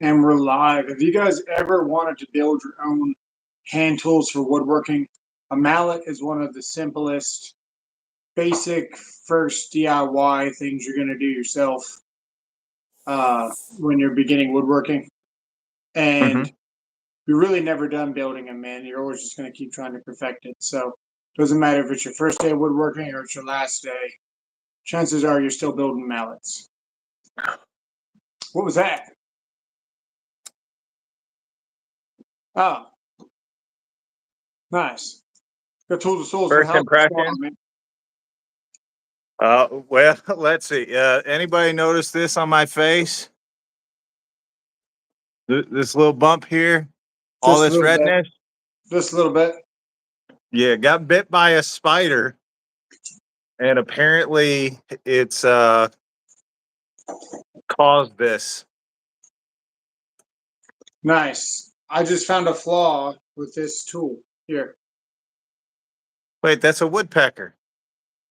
And we're live. Have you guys ever wanted to build your own hand tools for woodworking? A mallet is one of the simplest, basic first DIY things you're going to do yourself when you're beginning woodworking. And you're really never done building them, man. You're always just going to keep trying to perfect it. So it doesn't matter if it's your first day of woodworking or it's your last day. Chances are you're still building mallets. What was that? Oh, nice. Got tools of souls. First impression. Well, let's see. Anybody notice this on my face? This little bump here? All this redness? Just a little bit. Yeah, got bit by a spider. And apparently it's caused this. Nice. I just found a flaw with this tool here. Wait, that's a woodpecker.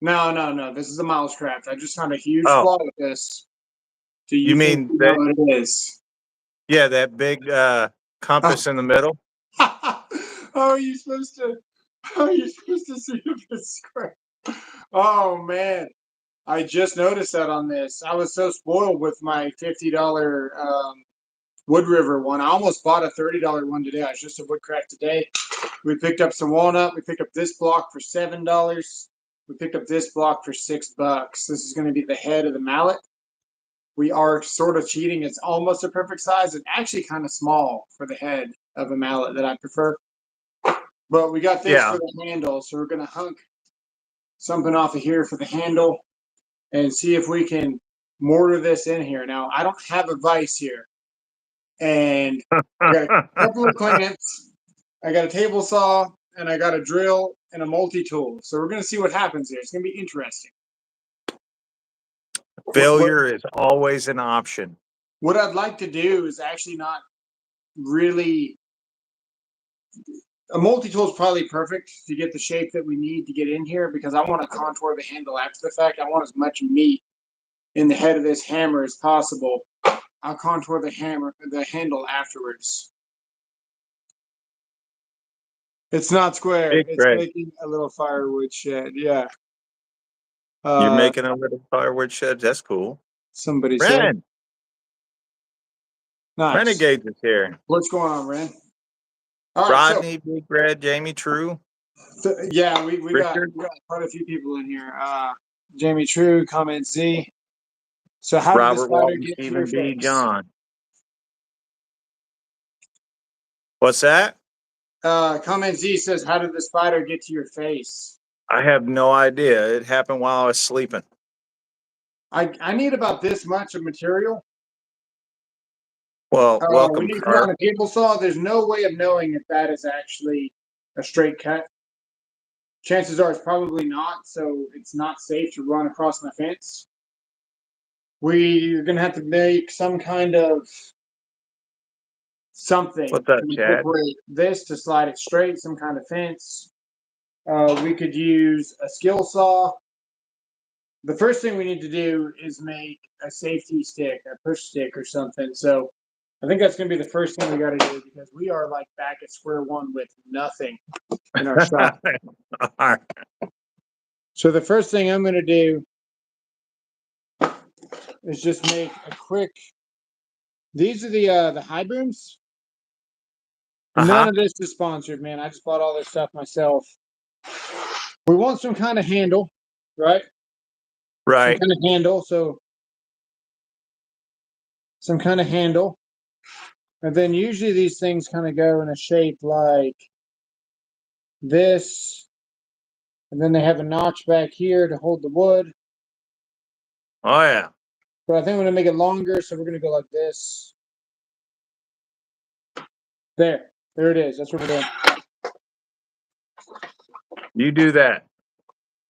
No. This is a mousetrap. I just found a huge flaw with this. Do you mean know what it is? Yeah, that big compass in the middle. How are you supposed to see if it's square? Oh man. I just noticed that on this. I was so spoiled with my $50 Wood River one. I almost bought a $30 one today. I was just at Woodcraft today. We picked up some walnut. We picked up this block for $7. We picked up this block for $6. This is going to be the head of the mallet. We are sort of cheating. It's almost a perfect size. It's actually kind of small for the head of a mallet that I prefer. But we got this for the handle, so we're going to hunk something off of here for the handle and see if we can mortar this in here. Now, I don't have a vise here. And I got a couple of clamps, I got a table saw, and I got a drill and a multi-tool. So we're going to see what happens here. It's going to be interesting. Failure is always an option. What I'd like to do is actually not really... A multi-tool is probably perfect to get the shape that we need to get in here because I want to contour the handle after the fact. I want as much meat in the head of this hammer as possible. I'll contour the handle afterwards. It's not square. It's making a little firewood shed. Yeah. You're making a little firewood shed? That's cool. Somebody said. Nice. Renegades is here. What's going on, Ren? All right, Rodney, Big Red, Jamie True. Yeah, we got quite a few people in here. Jamie True, Comment Z. So how did this spider get to your face? John. What's that? Comment Z says, how did the spider get to your face? I have no idea. It happened while I was sleeping. I need about this much of material. Well, welcome, we need to put on a table saw. There's no way of knowing if that is actually a straight cut. Chances are it's probably not, so it's not safe to run across my fence. We're going to have to make some kind of something to incorporate this to slide it straight, some kind of fence. We could use a skill saw. The first thing we need to do is make a safety stick, a push stick or something. So I think that's going to be the first thing we got to do because we are like back at square one with nothing in our shop. So the first thing I'm going to do is just make a quick. These are the high brooms. None of this is sponsored, man. I just bought all this stuff myself. We want some kind of handle, right? Right. Some kind of handle. So some kind of handle. And then usually these things kind of go in a shape like this. And then they have a notch back here to hold the wood. Oh, yeah. But I think I'm going to make it longer, so we're going to go like this. There it is. That's what we're doing. You do that.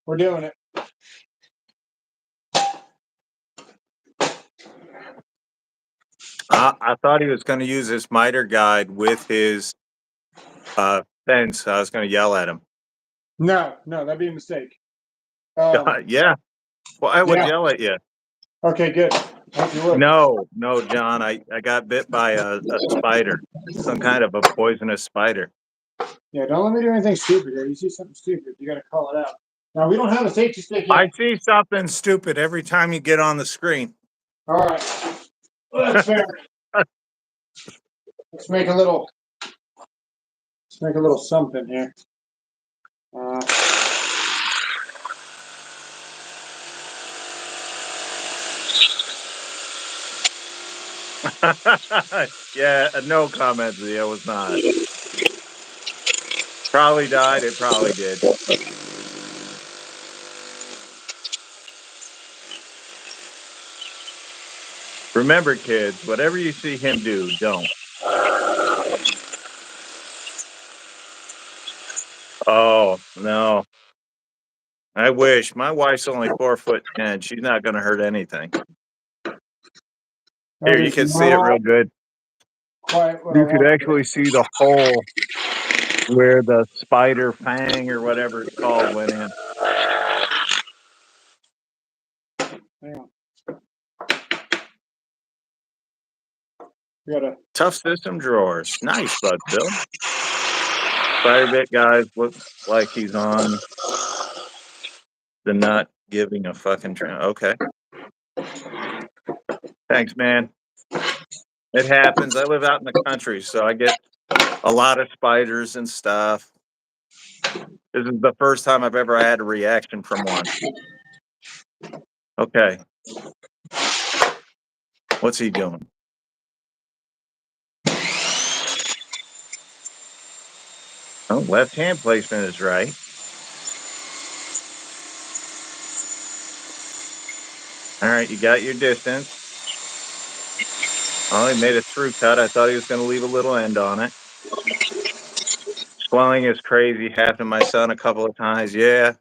We're doing it. I thought he was going to use his miter guide with his fence. I was going to yell at him. No, that'd be a mistake. Yeah. Well, I would yell at you. Okay, good. Hope you would. No, John. I got bit by a spider, some kind of a poisonous spider. Yeah, don't let me do anything stupid here. You see something stupid, you got to call it out. Now, we don't have a safety stick yet. I see something stupid every time you get on the screen. All right. Well, that's fair. Let's make a little something here. Yeah, no comments. It was not. Probably died. It probably did. Remember, kids, whatever you see him do, don't. Oh, no. I wish. My wife's only 4'10". She's not going to hurt anything. That Here, you is can see it not real good. quite what I You could wanted. actually see the hole where the spider fang or whatever it's called went in. Hang on. We got a Tough system drawers. Nice, Bud Bill. Spider bit guys look like he's on the not giving a fucking trend. Okay. Thanks, man. It happens. I live out in the country, so I get a lot of spiders and stuff. This is the first time I've ever had a reaction from one. Okay. What's he doing? Oh, left hand placement is right. All right, you got your distance. Oh, he made a through cut. I thought he was going to leave a little end on it. Swelling is crazy. Happened to my son a couple of times. Yeah.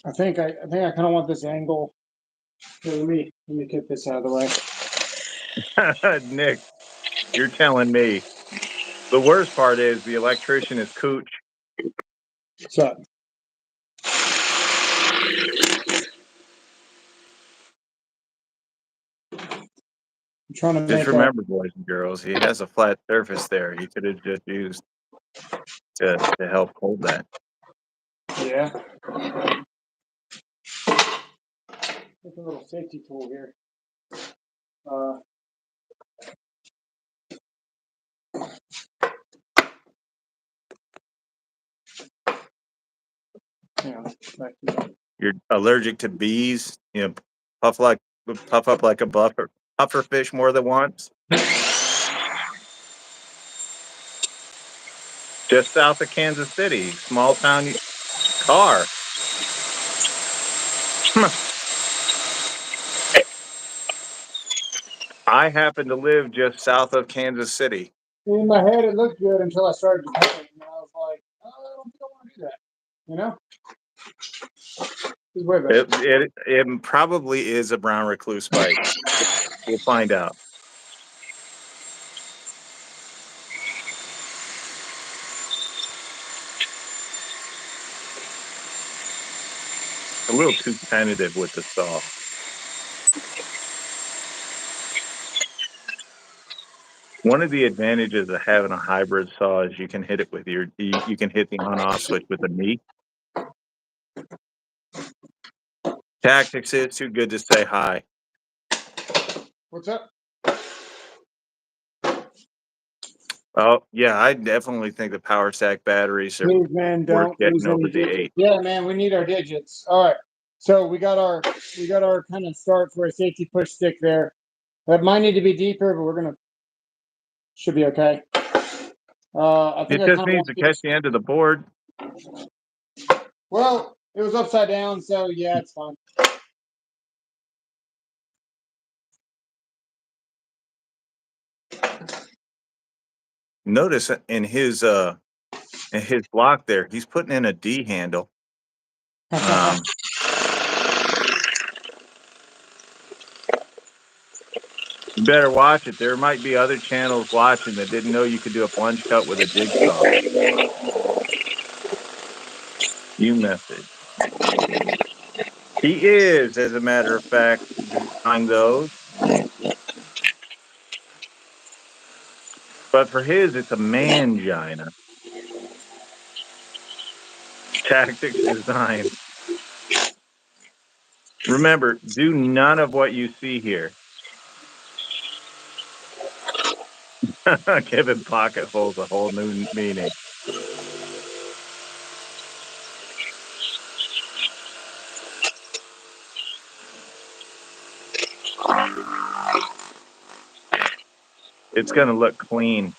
I think I kind of want this angle. Here, let me get this out of the way. Nick, you're telling me. The worst part is the electrician is Cooch. What's up? I'm trying to Just remember, boys and girls, he has a flat surface there. He could have just used to help hold that. Yeah. Take a little safety tool here. Yeah. You're allergic to bees. You know, puff up like a puffer fish more than once. Just south of Kansas City, small town car. I happen to live just south of Kansas City. In my head, it looked good until I started to paint, and I was like, oh, I don't think I want to do that. You know? It's way better. It probably is a brown recluse spike. We'll find out. A little too tentative with the saw. One of the advantages of having a hybrid saw is you can hit it with you can hit the on-off switch with a knee. Tactics is too good to say hi. What's up? Oh yeah, I definitely think the power stack batteries are Please, man, worth don't getting lose over any the digits. 8. Yeah, man, we need our digits. All right. So we got our kind of start for a safety push stick there. That might need to be deeper, but should be okay. I think It I just kind of needs want to to catch the end of the board. Well, it was upside down, so yeah, it's fine. Notice in his block there, he's putting in a D handle. You better watch it. There might be other channels watching that didn't know you could do a plunge cut with a jigsaw. You message. He is, as a matter of fact, design those. But for his, it's a mangina. Tactics design. Remember, do none of what you see here. Giving pocket holes a whole new meaning. It's going to look clean.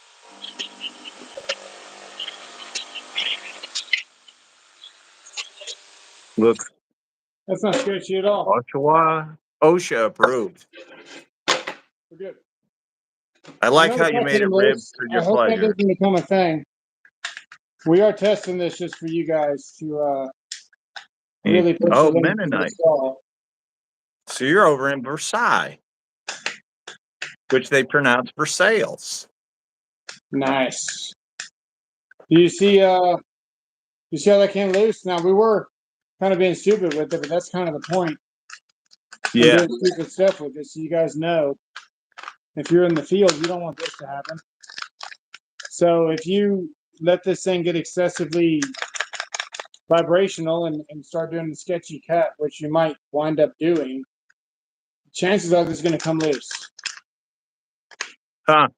Looks That's not sketchy at all. OSHA approved. We're good. I like how you made it ribbed for your I hope that pleasure. doesn't become a thing. We are testing this just for you guys to really push the limits of Mennonite. this saw. So you're over in Versailles, which they pronounce Versailles. Nice. Do you see how that came loose? Now we were kind of being stupid with it, but that's kind of the point. Yeah. We're doing stupid stuff with it, so you guys know if you're in the field, you don't want this to happen. So if you let this thing get excessively vibrational and start doing the sketchy cut, which you might wind up doing, chances are this is going to come loose. Huh.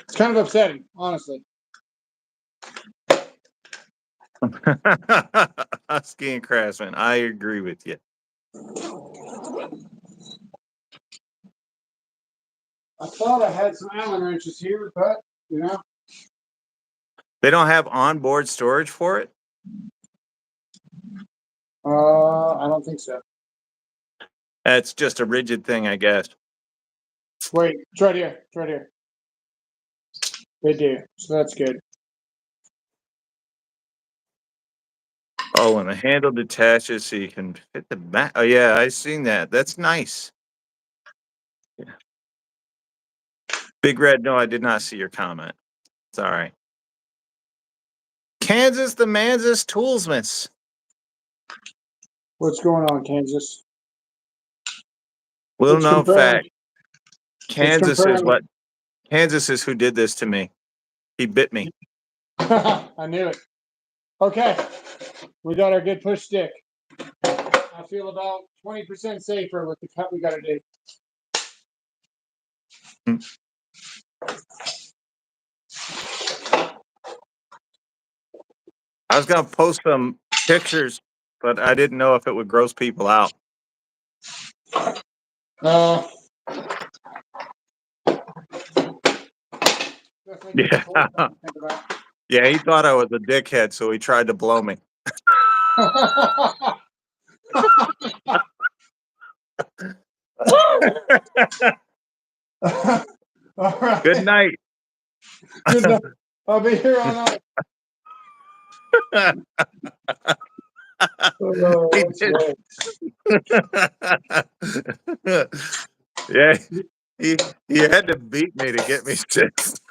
It's kind of upsetting, honestly. Husky and Craftsman, I agree with you. I thought I had some Allen wrenches here, but They don't have onboard storage for it? I don't think so. That's just a rigid thing, I guess. Wait, it's right here. It's right here. They do, so that's good. Oh, and the handle detaches so you can fit the back. Oh, yeah, I've seen that. That's nice. Yeah. Big Red, no, I did not see your comment. Sorry. Kansas, the Manses Toolsmiths. What's going on, Kansas? Little It's known confirmed. fact. Kansas is who did this to me. He bit me. I knew it. Okay, we got our good push stick. I feel about 20% safer with the cut we got to do. I was going to post some pictures, but I didn't know if it would gross people out. Yeah. Yeah, he thought I was a dickhead, so he tried to blow me. All right. Good night. Good night. I'll be here all night. Yeah, he had to beat me to get me six.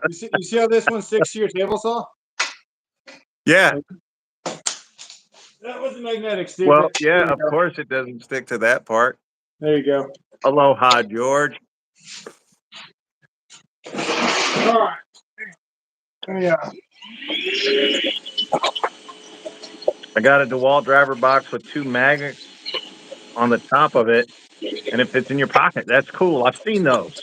You see how this one sticks to your table saw? Yeah. That was a magnetic stick. Well, yeah, of course it doesn't stick to that part. There you go. Aloha, George. All right. Yeah. I got a DeWalt driver box with 2 magnets on the top of it, and it fits in your pocket. That's cool. I've seen those.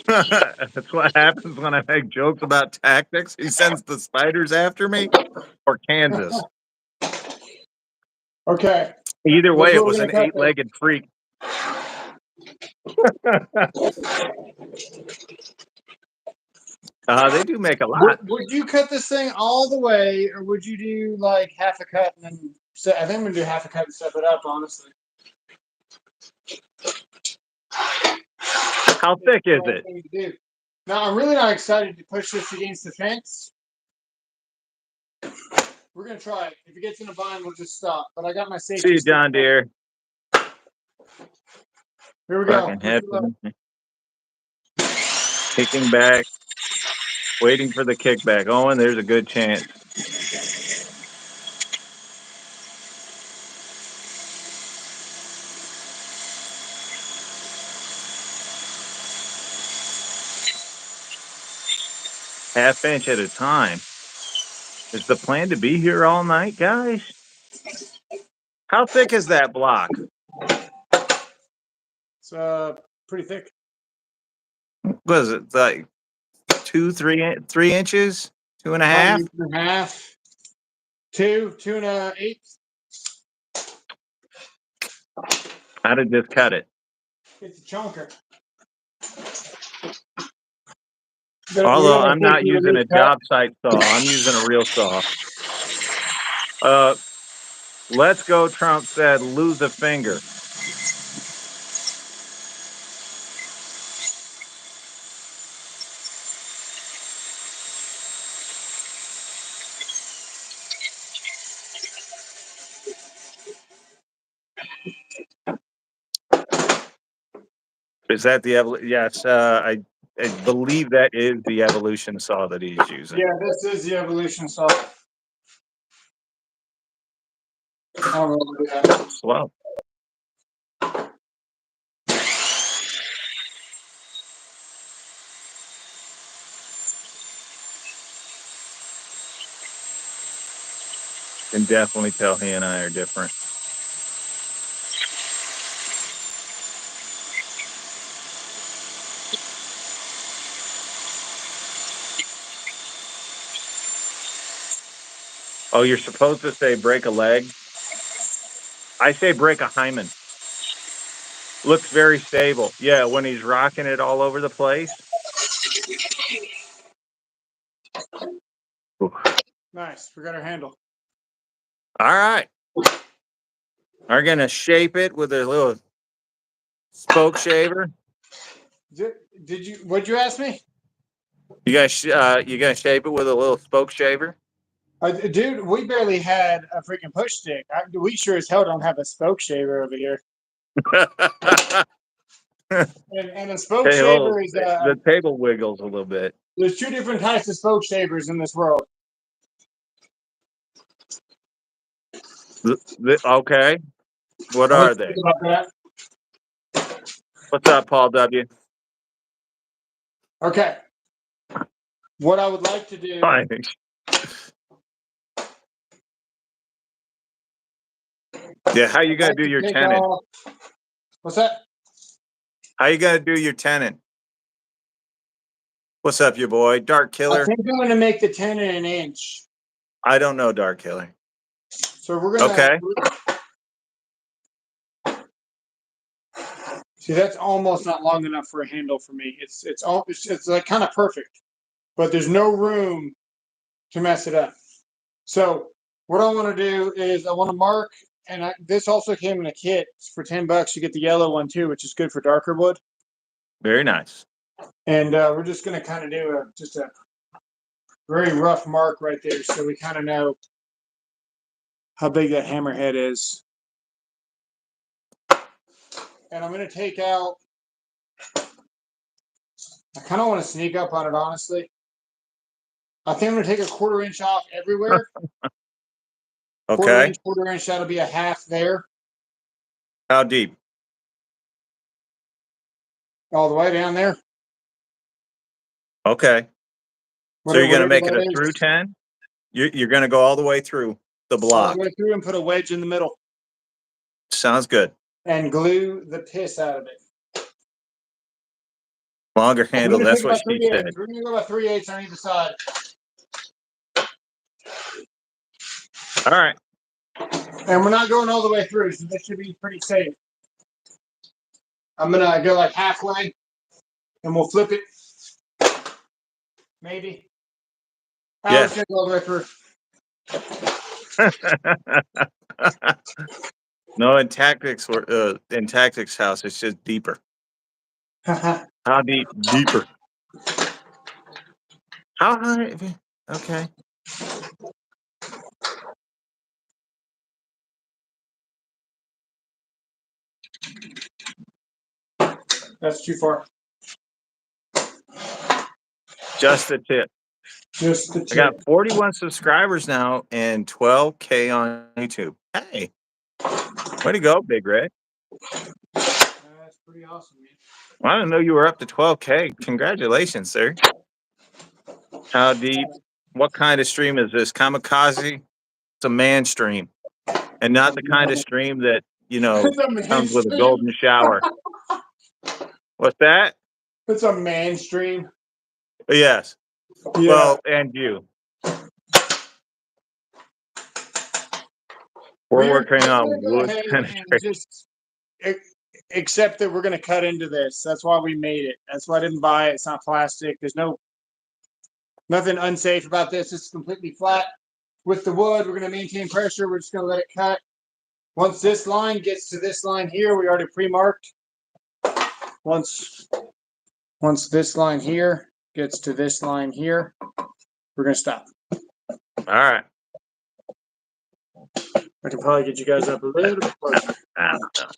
That's what happens when I make jokes about tactics. He sends the spiders after me, or Kansas. Okay. Either way, it was an 8-legged freak. They do make a lot. Would you cut this thing all the way, or would you do like half a cut and then? I think I'm gonna do half a cut and step it up. Honestly. How thick is it? Now I'm really not excited to push this against the fence. We're gonna try it. If it gets in a bind, we'll just stop. But I got my safety. See you, John Deere. Here we go. Kicking back, waiting for the kickback. Owen, there's a good chance. half inch at a time. Is the plan to be here all night, guys? How thick is that block? It's pretty thick. Was it like 3 inches, 2.5? 1.5, 2.8. How did this cut it? It's a chunker. Although I'm not using a job site saw, I'm using a real saw. Let's go, Trump said, lose a finger. Is that the evolution? Yes, I believe that is the evolution saw that he's using. Yeah, this is the evolution saw. Slow. Can definitely tell he and I are different. Oh, you're supposed to say break a leg? I say break a hymen. Looks very stable. Yeah, when he's rocking it all over the place. Nice. We got our handle. All right. Are going to shape it with a little spoke shaver. Did you? What'd you ask me? You gonna shape it with a little spoke shaver? Dude, we barely had a freaking push stick. We sure as hell don't have a spoke shaver over here. And a spoke shaver is the table wiggles a little bit. There's two different types of spoke shavers in this world. Okay. What are they? What's up, Paul W? Okay. What I would like to do. Yeah, how you gonna do your tenon? What's that? How you gonna do your tenon? What's up, your boy? Dark Killer? I think I'm gonna make the tenon an inch. I don't know, Dark Killer. So we're gonna. Okay. See, that's almost not long enough for a handle for me. It's like kind of perfect, but there's no room to mess it up. So what I want to do is I want to mark, and this also came in a kit for $10. You get the yellow one too, which is good for darker wood. Very nice. And we're just going to kind of do just a very rough mark right there, so we kind of know how big that hammerhead is. And I'm going to take out. I kind of want to sneak up on it, honestly. I think I'm going to take a 1/4 inch off everywhere. Okay. 1/4 inch, that'll be a half there. How deep? All the way down there. Okay. So you're going to make it a through 10? You're going to go all the way through the block. All the way through and put a wedge in the middle. Sounds good. And glue the piss out of it. Longer handle, that's what she said. We're going to go about 3/8 on either side. All right. And we're not going all the way through, so this should be pretty safe. I'm going to go like halfway, and we'll flip it. Maybe. Yeah. Let's go all the way through. No, in Tactics house, it's just deeper. How deep? Deeper. How high? Okay. That's too far. Just the tip. Just the tip. I got 41 subscribers now and 12K on YouTube. Hey. Way to go, Big Red. That's pretty awesome, man. Well, I didn't know you were up to 12K. Congratulations, sir. How deep? What kind of stream is this? Kamikaze? It's a man stream, and not the kind of stream that It's a comes with a mainstream. golden shower. What's that? It's a mainstream. Yes. Yeah. Well, and you. We're working gonna on go wood ahead and penetration. just accept that we're gonna cut into this. That's why we made it. That's why I didn't buy it. It's not plastic. There's nothing unsafe about this. It's completely flat. With the wood, we're gonna maintain pressure. We're just gonna let it cut. Once this line gets to this line here, we already pre-marked. Once this line here gets to this line here, we're gonna stop. All right. I can probably get you guys up a little bit closer. I don't know.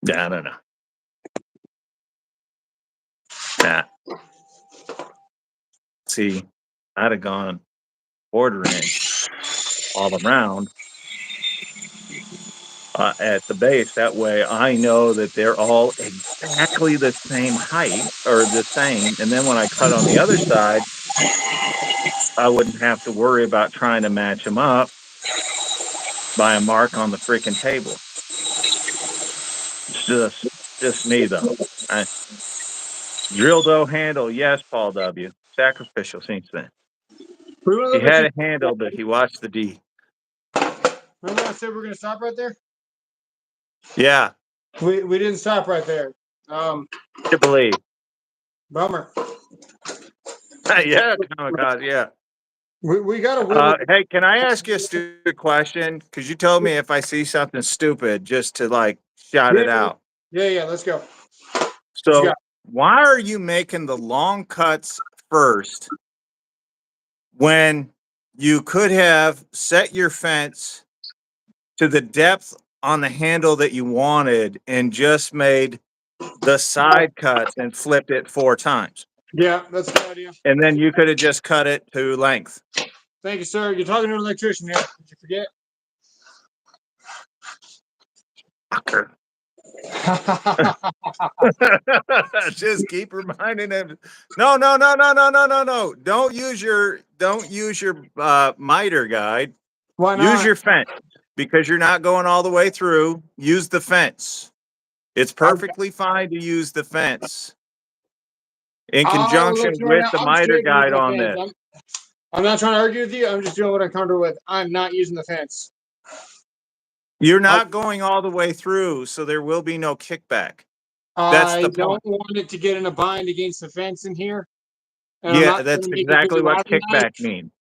Yeah, I don't know. Nah. See, I'd have gone quarter inch all around at the base. That way I know that they're all exactly the same height or the same. And then when I cut on the other side, I wouldn't have to worry about trying to match them up by a mark on the freaking table. It's just me though. Drill dough handle, yes, Paul W. Sacrificial since then. He had a handle, but he watched the D. Remember I said we're gonna stop right there? Yeah. We didn't stop right there. I believe. Bummer. Yeah, kamikaze, yeah. We got a wiggle. Hey, can I ask you a stupid question? Because you told me if I see something stupid, just to shout it out. Yeah, let's go. So why are you making the long cuts first when you could have set your fence to the depth on the handle that you wanted and just made the side cuts and flipped it 4 times? Yeah, that's a good idea. And then you could have just cut it to length. Thank you, sir. You're talking to an electrician here. Did you forget? Fucker. Just keep reminding him. No. Don't use your miter guide. Why not? Use your fence because you're not going all the way through. Use the fence. It's perfectly fine to use the fence in conjunction with the miter guide on this. I'm not trying to argue with you. I'm just doing what I'm comfortable with. I'm not using the fence. You're not going all the way through, so there will be no kickback. That's the point. I don't want it to get in a bind against the fence in here. Yeah, that's exactly what kickback means.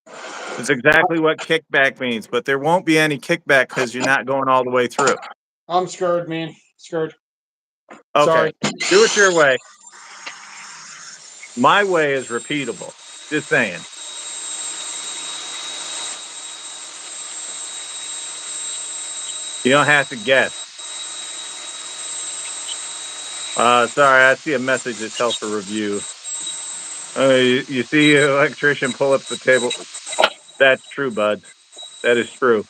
That's exactly what kickback means, but there won't be any kickback because you're not going all the way through. I'm scared, man. Scared. Okay. Sorry. Do it your way. My way is repeatable. Just saying. You don't have to guess. Sorry, I see a message that's held for review. You see an electrician pull up the table. That's true, bud. That is true.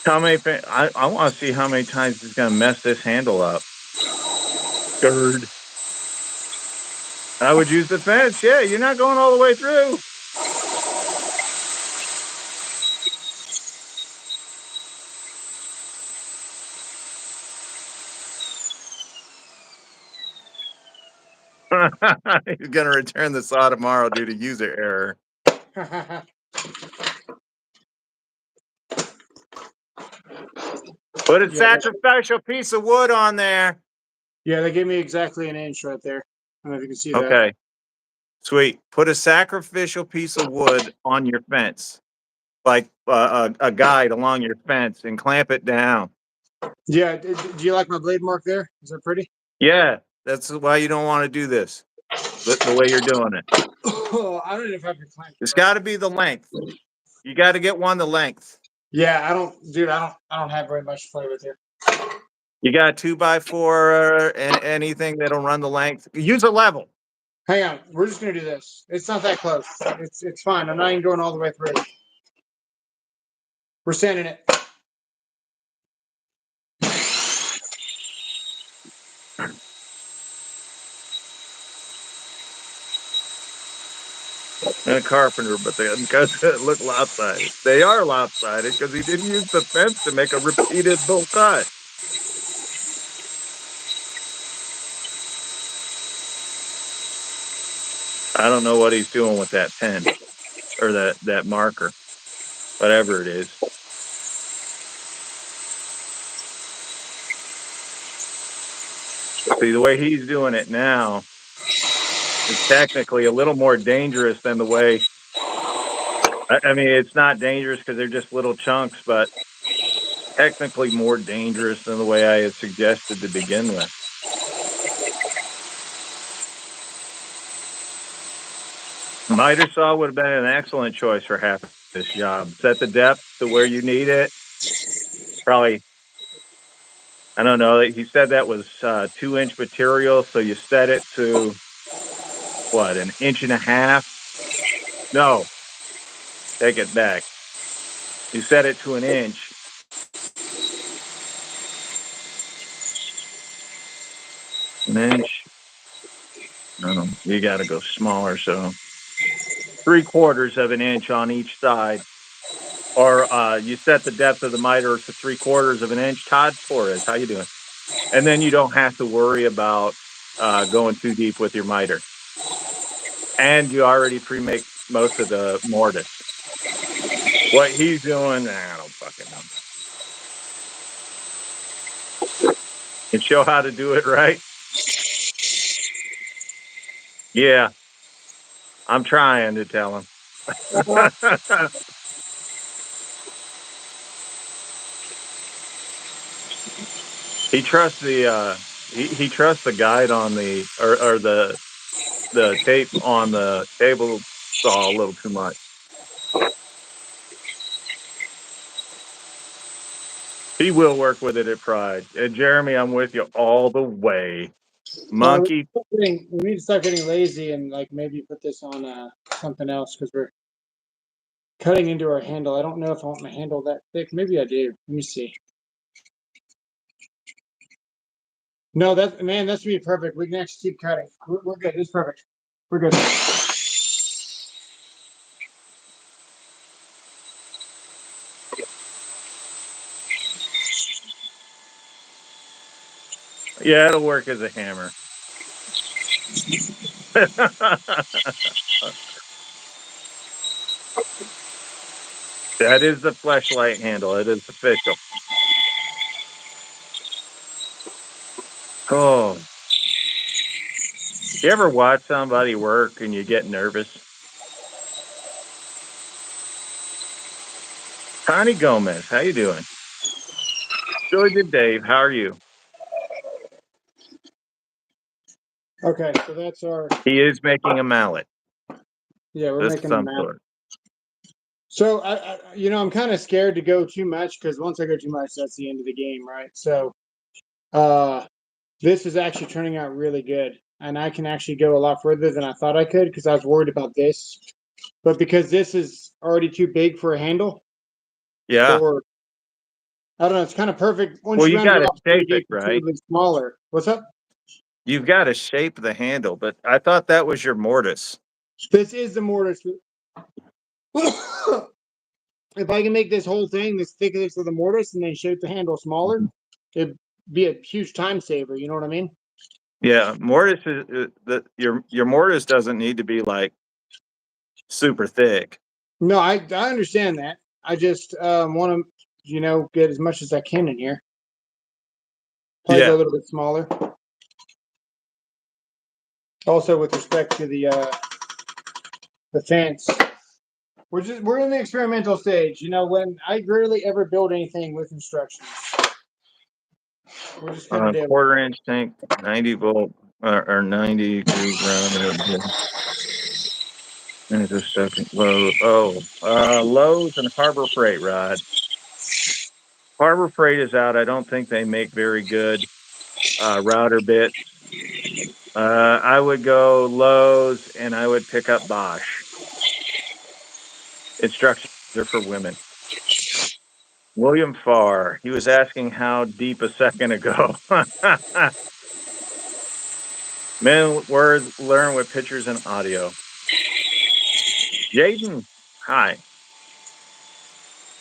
How many? I want to see how many times he's going to mess this handle up. Third. I would use the fence. Yeah, you're not going all the way through. He's going to return the saw tomorrow due to user error. Put a sacrificial piece of wood on there. Yeah, they gave me exactly an inch right there. I don't know if you can see that. Okay. Sweet. Put a sacrificial piece of wood on your fence, like a guide along your fence, and clamp it down. Yeah. Do you like my blade mark there? Is that pretty? Yeah. That's why you don't want to do this the way you're doing it. Oh, I don't know if I can clamp. It's got to be the length. You got to get one the length. Yeah, I don't have very much to play with here. You got 2x4 and anything that'll run the length. Use a level. Hang on, we're just gonna do this. It's not that close. It's fine. I'm not even going all the way through. We're sanding it. and a carpenter, but because they look lopsided. They are lopsided because he didn't use the fence to make a repeatable cut. I don't know what he's doing with that pen or that marker, whatever it is. See, the way he's doing it now is technically a little more dangerous than the way. I mean, it's not dangerous because they're just little chunks, but technically more dangerous than the way I had suggested to begin with. Miter saw would have been an excellent choice for half of this job. Set the depth to where you need it. Probably, I don't know. He said that was 2-inch material, so you set it to what, 1.5 inches? No, take it back. You set it to 1 inch. An inch. No, you got to go smaller. So 3/4 of an inch on each side. Or you set the depth of the miter to 3/4 of an inch. Todd Torres, how you doing? And then you don't have to worry about going too deep with your miter. And you already pre-make most of the mortise. What he's doing, I don't fucking know. And show how to do it right. Yeah, I'm trying to tell him. He trusts the he trusts the guide on the or the tape on the table saw a little too much. He will work with it at Pride. And Jeremy, I'm with you all the way. Monkey. We need to start getting lazy and like maybe put this on something else because we're cutting into our handle. I don't know if I want my handle that thick. Maybe I do. Let me see. No, that's gonna be perfect. We can actually keep cutting. We're good. It's perfect. We're good. Yeah, it'll work as a hammer. That is the fleshlight handle. It is official. Oh. You ever watch somebody work and you get nervous? Connie Gomez, how you doing? Joy did Dave, how are you? Okay, so that's our. He is making a mallet. Yeah, we're making a mallet. Sort. So I'm kind of scared to go too much because once I go too much, that's the end of the game, right? So, this is actually turning out really good, and I can actually go a lot further than I thought I could because I was worried about this, but because this is already too big for a handle. Yeah. Or I don't know. It's kind of perfect. Once you got to shape it, right? Smaller. What's up? You've got to shape the handle, but I thought that was your mortise. This is the mortise. If I can make this whole thing this thickness of the mortise and then shape the handle smaller, it'd be a huge time saver. You know what I mean? Yeah, mortise is your mortise doesn't need to be like super thick. No, I understand that. I just want to get as much as I can in here. Probably go a little bit smaller. Also, with respect to the fence, we're in the experimental stage. When I rarely ever build anything with instructions. We're just gonna do 1/4 inch tank, 90 volt or 90 degree ground. And a second load. Lowe's and Harbor Freight, Rod. Harbor Freight is out. I don't think they make very good router bits. I would go Lowe's and I would pick up Bosch. Instructions are for women. William Farr, he was asking how deep a second ago. Men words learn with pictures and audio. Jaden, hi.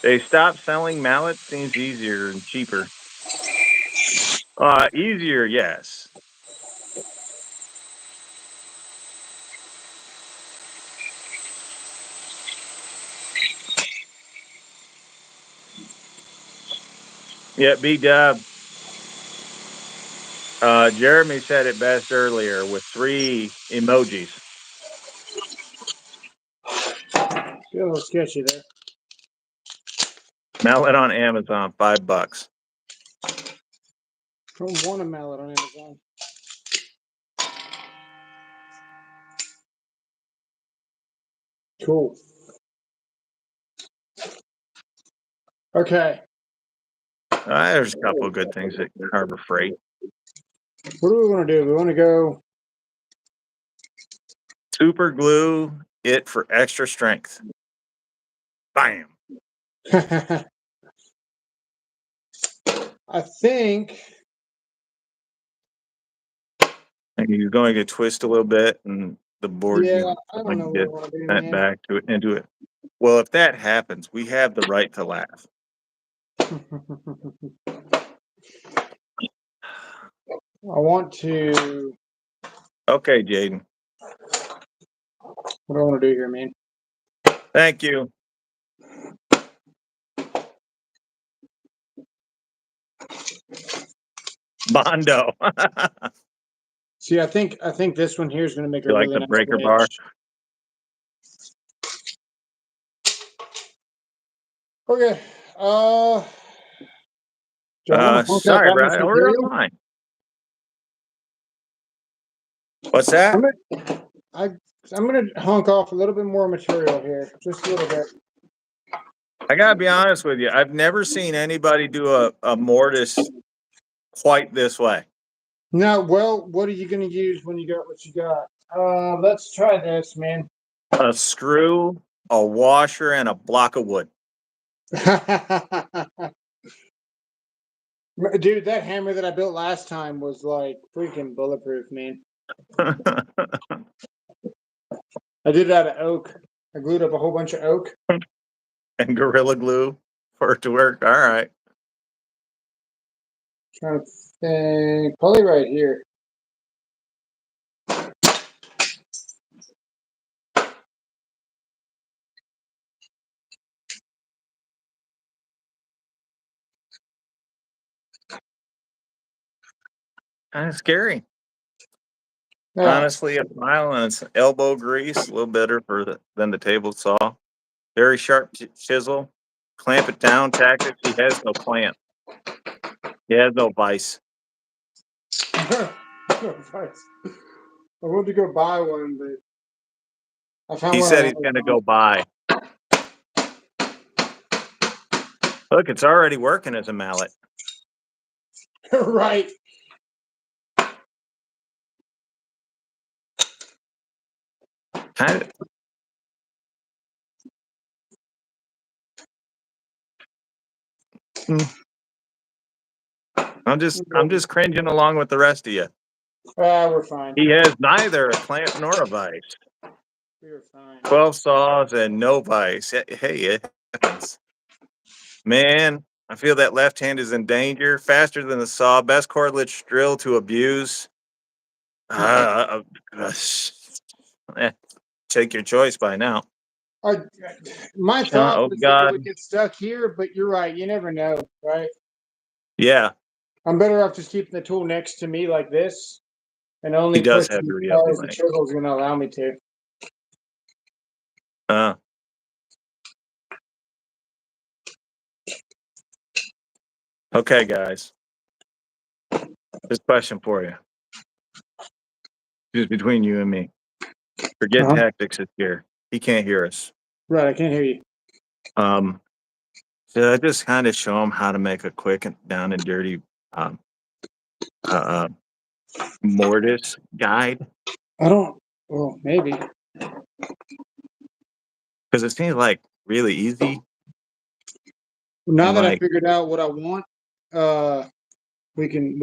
They stopped selling mallets. Seems easier and cheaper. Easier, yes. Yeah, B-Dub. Jeremy said it best earlier with 3 emojis. Feel a little sketchy there. Mallet on Amazon, $5. I don't want a mallet on Amazon. Cool. Okay. There's a couple of good things at Harbor Freight. What do we want to do? We want to go. Super glue it for extra strength. Bam. I think. And you're going to twist a little bit, and the board Yeah, can I don't know what get I want to do, sent man. back into it. Well, if that happens, we have the right to laugh. I want to. Okay, Jaden. What do I want to do here, man? Thank you. Bondo. See, I think this one here is going to make a You like really the nice breaker bar? wedge. Okay. Do I want to punk out Sorry, that much Brad. We're material? fine. What's that? I'm gonna honk off a little bit more material here, just a little bit. I gotta be honest with you. I've never seen anybody do a mortise quite this way. Now, well, what are you gonna use when you got what you got? Let's try this, man. A screw, a washer, and a block of wood. Dude, that hammer that I built last time was like freaking bulletproof, man. I did it out of oak. I glued up a whole bunch of oak. And Gorilla Glue for it to work. All right. Trying to think, probably right here. Kind of scary. Yeah. Honestly, a mile and it's elbow grease, a little better than the table saw. Very sharp chisel. Clamp it down tactics. He has no clamp. He has no vice. I wanted to go buy one, but I found He one said on he's going to go buy. Look, it's already working as a mallet. Amazon. Right. Kind of. I'm just cringing along with the rest of you. We're fine. He has neither a clamp nor a vice. We're fine. 12 saws and no vice. Hey, it happens. Man, I feel that left hand is in danger. Faster than the saw. Best cordless drill to abuse. Take your choice by now. My thought Oh, was that it God. would get stuck here, but you're right. You never know, right? Yeah, I'm better off just keeping the tool next to me like this and he only does pushing have your as far as the link. chisel is going to allow me to. Okay, guys. This question for you. Just between you and me. Forget tactics is here. He can't hear us. Right, I can't hear you. Should I just kind of show him how to make a quick and down and dirty mortise guide? I don't. Well, maybe. Because it seems like really easy. Now that I like, figured out what I want, we can.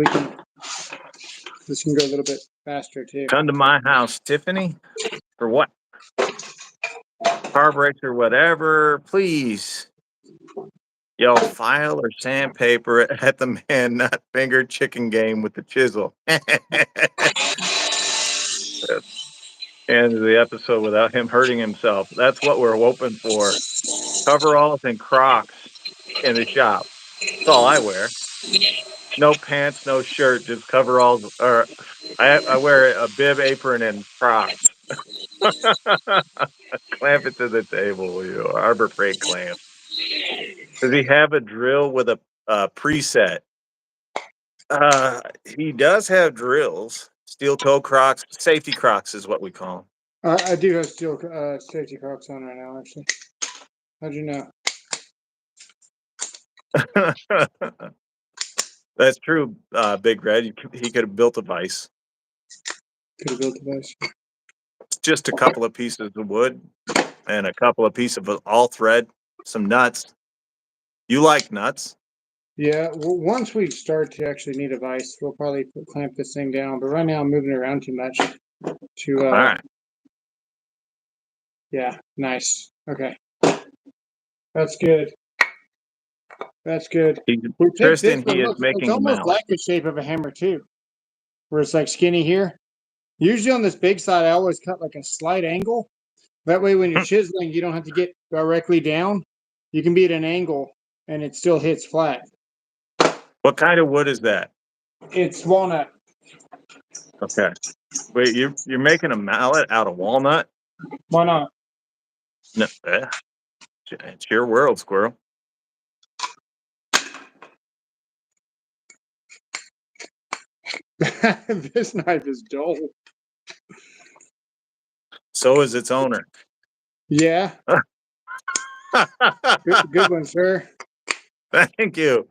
This can go a little bit faster too. come to my house, Tiffany. For what? car brakes or whatever, please yell file or sandpaper at the man, not finger chicken game with the chisel. End of the episode without him hurting himself. That's what we're hoping for. Coveralls and Crocs in the shop. That's all I wear. No pants, no shirt, just coveralls. Or I wear a bib, apron, and Crocs. Clamp it to the table, Harbor Freight clamp. Does he have a drill with a preset? He does have drills. Steel toe Crocs, safety Crocs is what we call I do have steel safety Crocs on right now, actually. How'd you know? them. That's true, Big Red. He could have built a vise. Could have built a vise. Just a couple of pieces of wood and a couple of pieces of all thread, some nuts. You like nuts? Yeah, well, once we start to actually need a vise, we'll probably clamp this thing down. But right now, I'm moving it around too much. All right. Yeah, nice. Okay, that's good. That's good. We picked Tristan, this one. he is Look, it's making a almost mallet. like the shape of a hammer too, where it's like skinny here. Usually on this big side, I always cut like a slight angle. That way, when you're chiseling, you don't have to get directly down. You can be at an angle, and it still hits flat. What kind of wood is that? It's walnut. Okay. Wait, you're making a mallet out of walnut? Why not? No, it's your world, squirrel. This knife is dull. So is its owner. Yeah, good one, sir. Thank you.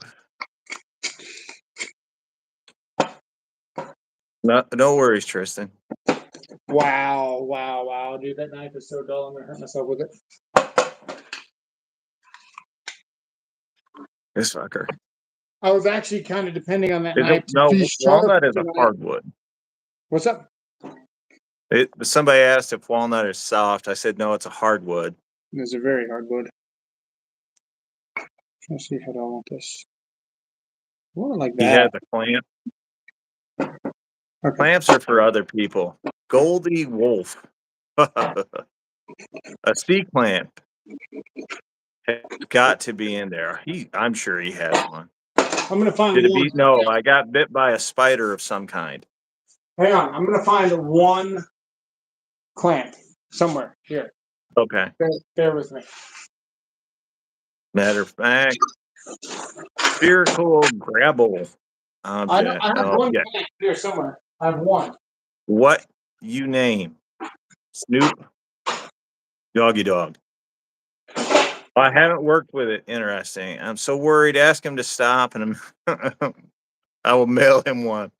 No worries, Tristan. Wow, dude, that knife is so dull. I'm gonna hurt myself with it. This fucker. I was actually kind of depending on that Is knife it, to no, be sharp. walnut is a hardwood. What's up? Somebody asked if walnut is soft. I said no, it's a hardwood. It's a very hard wood. Let's see how do I want this. I want it like He has that. a clamp. Okay. Clamps are for other people. Goldie Wolf. A C clamp has got to be in there. I'm sure he has one. I'm gonna find Did it one. be? No, I got bit by a spider of some kind. Hang on, I'm gonna find one clamp somewhere here. Okay. Bear with me. Matter of fact, spherical grabble I object. have Oh, one yeah. clamp here somewhere. I have one. What you name? Snoop? Doggy dog. I haven't worked with it. Interesting. I'm so worried. Ask him to stop, and I will mail him one.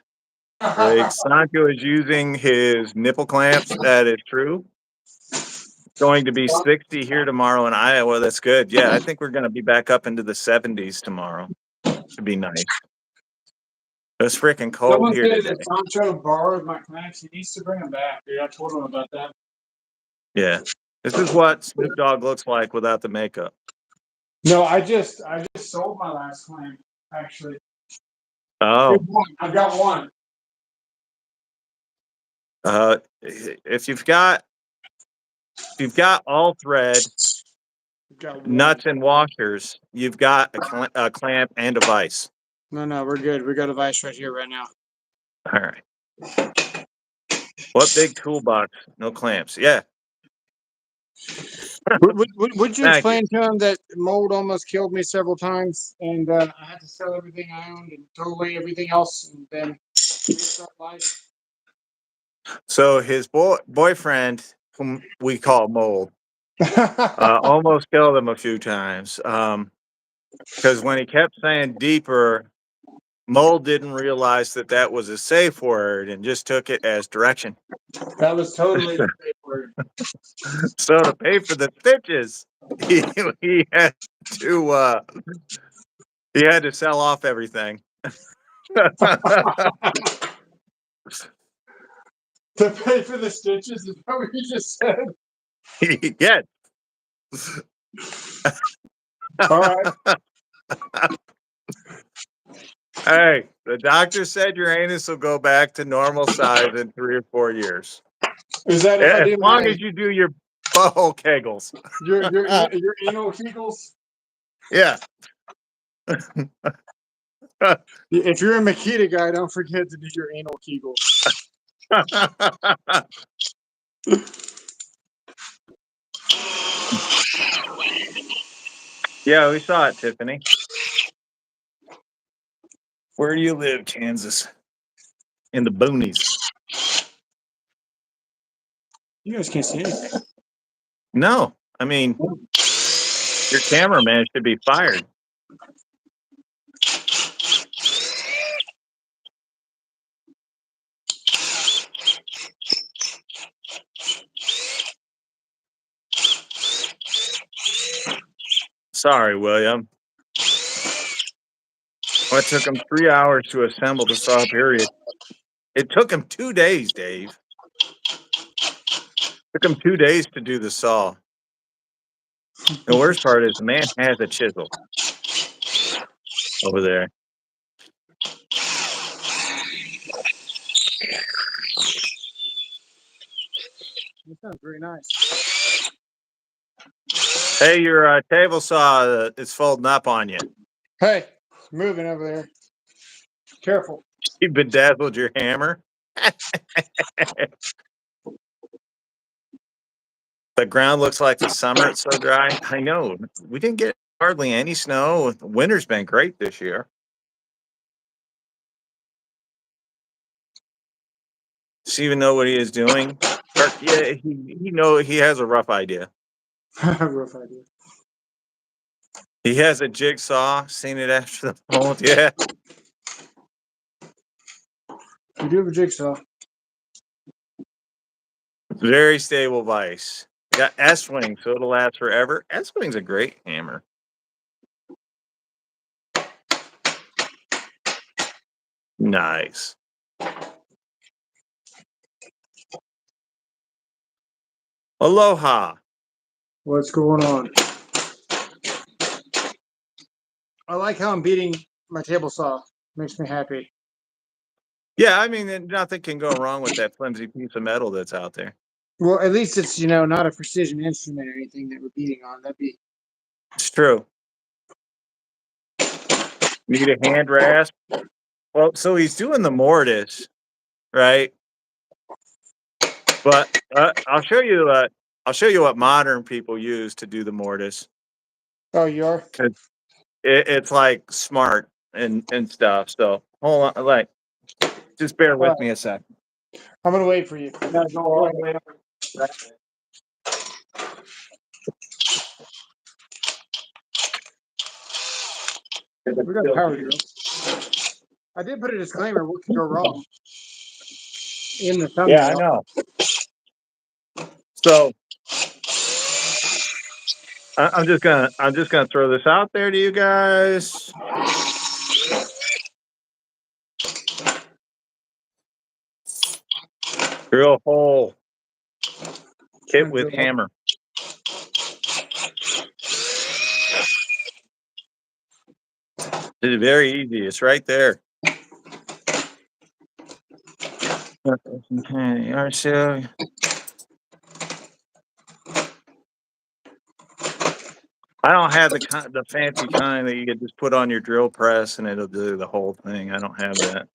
Greg Sancho is using his nipple clamps. That is true. Going to be 60 here tomorrow in Iowa. That's good. Yeah, I think we're going to be back up into the 70s tomorrow. Should be nice. It's freaking cold Someone here said today. that Sancho borrowed my clamps. He needs to bring them back, dude. I told him about that. Yeah. This is what Snoop Dogg looks like without the makeup. No, I just sold my last clamp, actually. Oh. I've got one. If you've got all thread, nuts and washers, you've got a clamp and a vise. No, we're good. We got a vise right here right now. All right. What big toolbox? No clamps. Yeah. Would you explain to him that mold almost killed me several times, and I had to sell everything I owned and throw away everything else, and then restart life? So his boyfriend, whom we call Mold, almost killed him a few times. Because when he kept saying deeper, Mold didn't realize that was a safe word and just took it as direction. That was totally the safe word. So to pay for the stitches, he had to sell off everything. To pay for the stitches is that what you just said? Yes. All right. Hey, the doctor said your anus will go back to normal size in 3 or 4 years. Is that if I As do long as you do your butthole kegels. your anal kegels? Yeah. If you're a Makita guy, don't forget to do your anal kegels. Yeah, we saw it, Tiffany. Where do you live, Kansas? In the boonies. You guys can't see anything. No, I mean, your cameraman should be fired. Sorry, William. Well, it took him 3 hours to assemble the saw, period. It took him 2 days, Dave. It took him 2 days to do the saw. The worst part is the man has a chisel over there. That sounds very nice. Hey, your table saw is folding up on you. Hey, it's moving over there. Careful. You bedazzled your hammer. The ground looks like the summer. It's so dry. I know. We didn't get hardly any snow. The winter's been great this year. Does he even know what he is doing? Or, yeah, he has a rough idea. Rough idea. He has a jigsaw. Seen it after the fold. Yeah. You do have a jigsaw. Very stable vise. Got S-wing, so it'll last forever. S-wing's a great hammer. Nice. Aloha. What's going on? I like how I'm beating my table saw. Makes me happy. Yeah, I mean, nothing can go wrong with that flimsy piece of metal that's out there. Well, at least it's not a precision instrument or anything that we're beating on. That'd be It's true. Need a hand rasp? Well, so he's doing the mortise, right? But I'll show you. I'll show you what modern people use to do the mortise. Oh, you are? It's like smart and stuff. So hold on, like, just bear with me a second. I'm gonna wait for you. Gotta go all the way up. We got power drill. I did put a disclaimer. What can go wrong? In the thumbnail. Yeah, I know. So I'm just gonna throw this out there to you guys. Drill hole. Hit with hammer. It's very easy. It's right there. Okay, I don't have the fancy kind that you could just put on your drill press and it'll do the whole thing. I don't have that.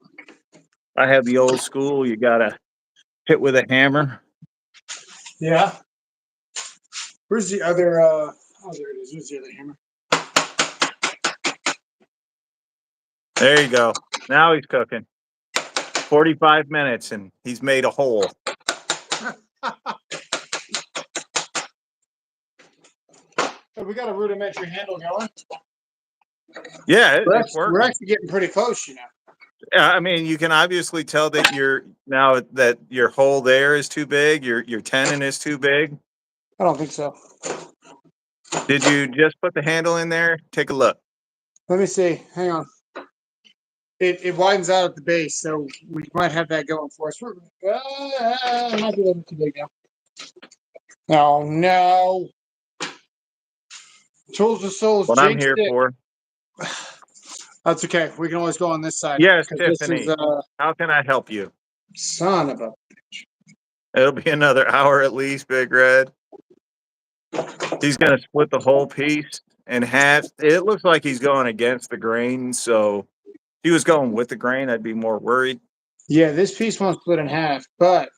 I have the old school. You gotta hit with a hammer. Yeah. Where's the other? Oh, there it is. Where's the other hammer? There you go. Now he's cooking. 45 minutes and he's made a hole. So we got a rudimentary handle going. Yeah, It's working. We're actually getting pretty close, Yeah, I mean, you can obviously tell that your hole there is too big. Your tenon is too big. I don't think so. Did you just put the handle in there? Take a look. Let me see. Hang on. It widens out at the base, so we might have that going for us. It might be a little too big now. Oh, no. Tools of Souls What I'm jinxed here it. for. That's okay. We can always go on this side. Yes, 'Cause this is Tiffany. How can I help you? son of a. It'll be another hour at least, Big Red. He's going to split the whole piece in half. It looks like he's going against the grain. So if he was going with the grain, I'd be more worried. Yeah, this piece won't split in half, but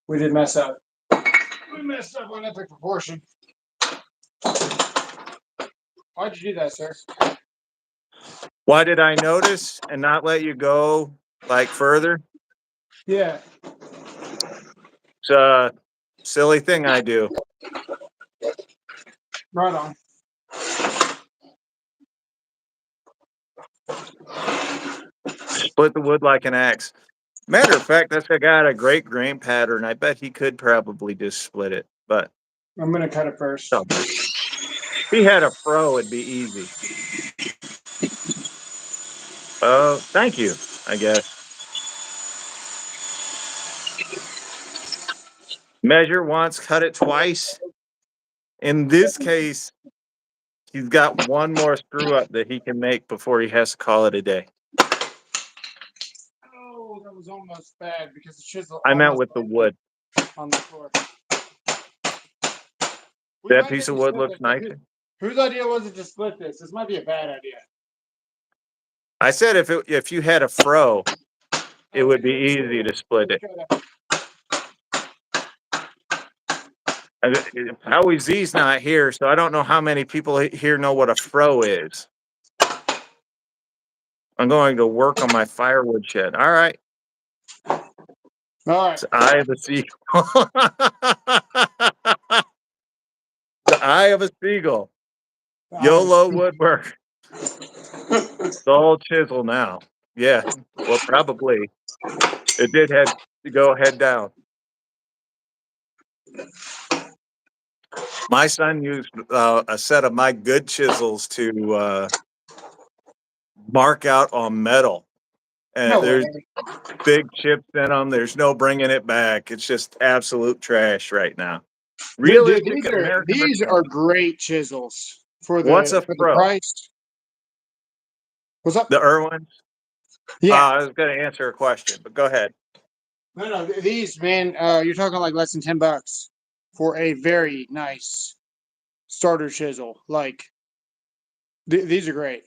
we did mess up. We messed up on epic proportion. Why'd you do that, sir? Why did I notice and not let you go like further? Yeah. It's a silly thing I do. Right on. Split the wood like an axe. Matter of fact, that's got a great grain pattern. I bet he could probably just split it, but I'm gonna cut it first. so, if he had a fro, it'd be easy. Oh, thank you, I guess. Measure once, cut it twice. In this case, he's got one more screw up that he can make before he has to call it a day. Oh, that was almost bad because the chisel. I meant with the wood. On the floor. That piece of wood looks nice. Whose idea was it to split this? This might be a bad idea. I said if you had a fro, it would be easy to split it. Howie Z's not here, so I don't know how many people here know what a fro is. I'm going to work on my firewood shed. All right. All right. It's the eye of the seagull. The eye of a seagull. YOLO woodwork. The old chisel now. Yeah. Well, probably. It did have to go head down. My son used a set of my good chisels to mark out on metal. And No there's way. big chips in them. There's no bringing it back. It's just absolute trash right now. Realistic American. These are great chisels for What's a the fro? price. What's up? The Irwins? Yeah. I was going to answer a question, but go ahead. No, these, man, you're talking like less than $10 for a very nice starter chisel. Like, these are great.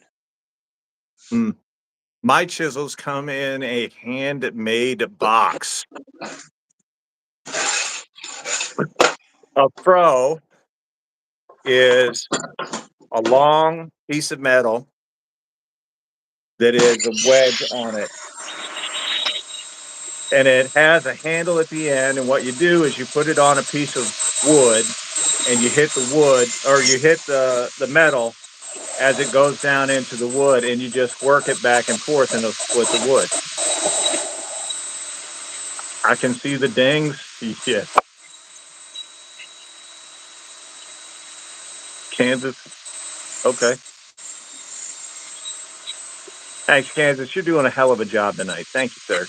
My chisels come in a handmade box. A fro is a long piece of metal that is a wedge on it. And it has a handle at the end. And what you do is you put it on a piece of wood and you hit the wood or you hit the metal as it goes down into the wood and you just work it back and forth and it'll split the wood. I can see the dings. Yes. Kansas. Okay. Thanks, Kansas. You're doing a hell of a job tonight. Thank you, sir.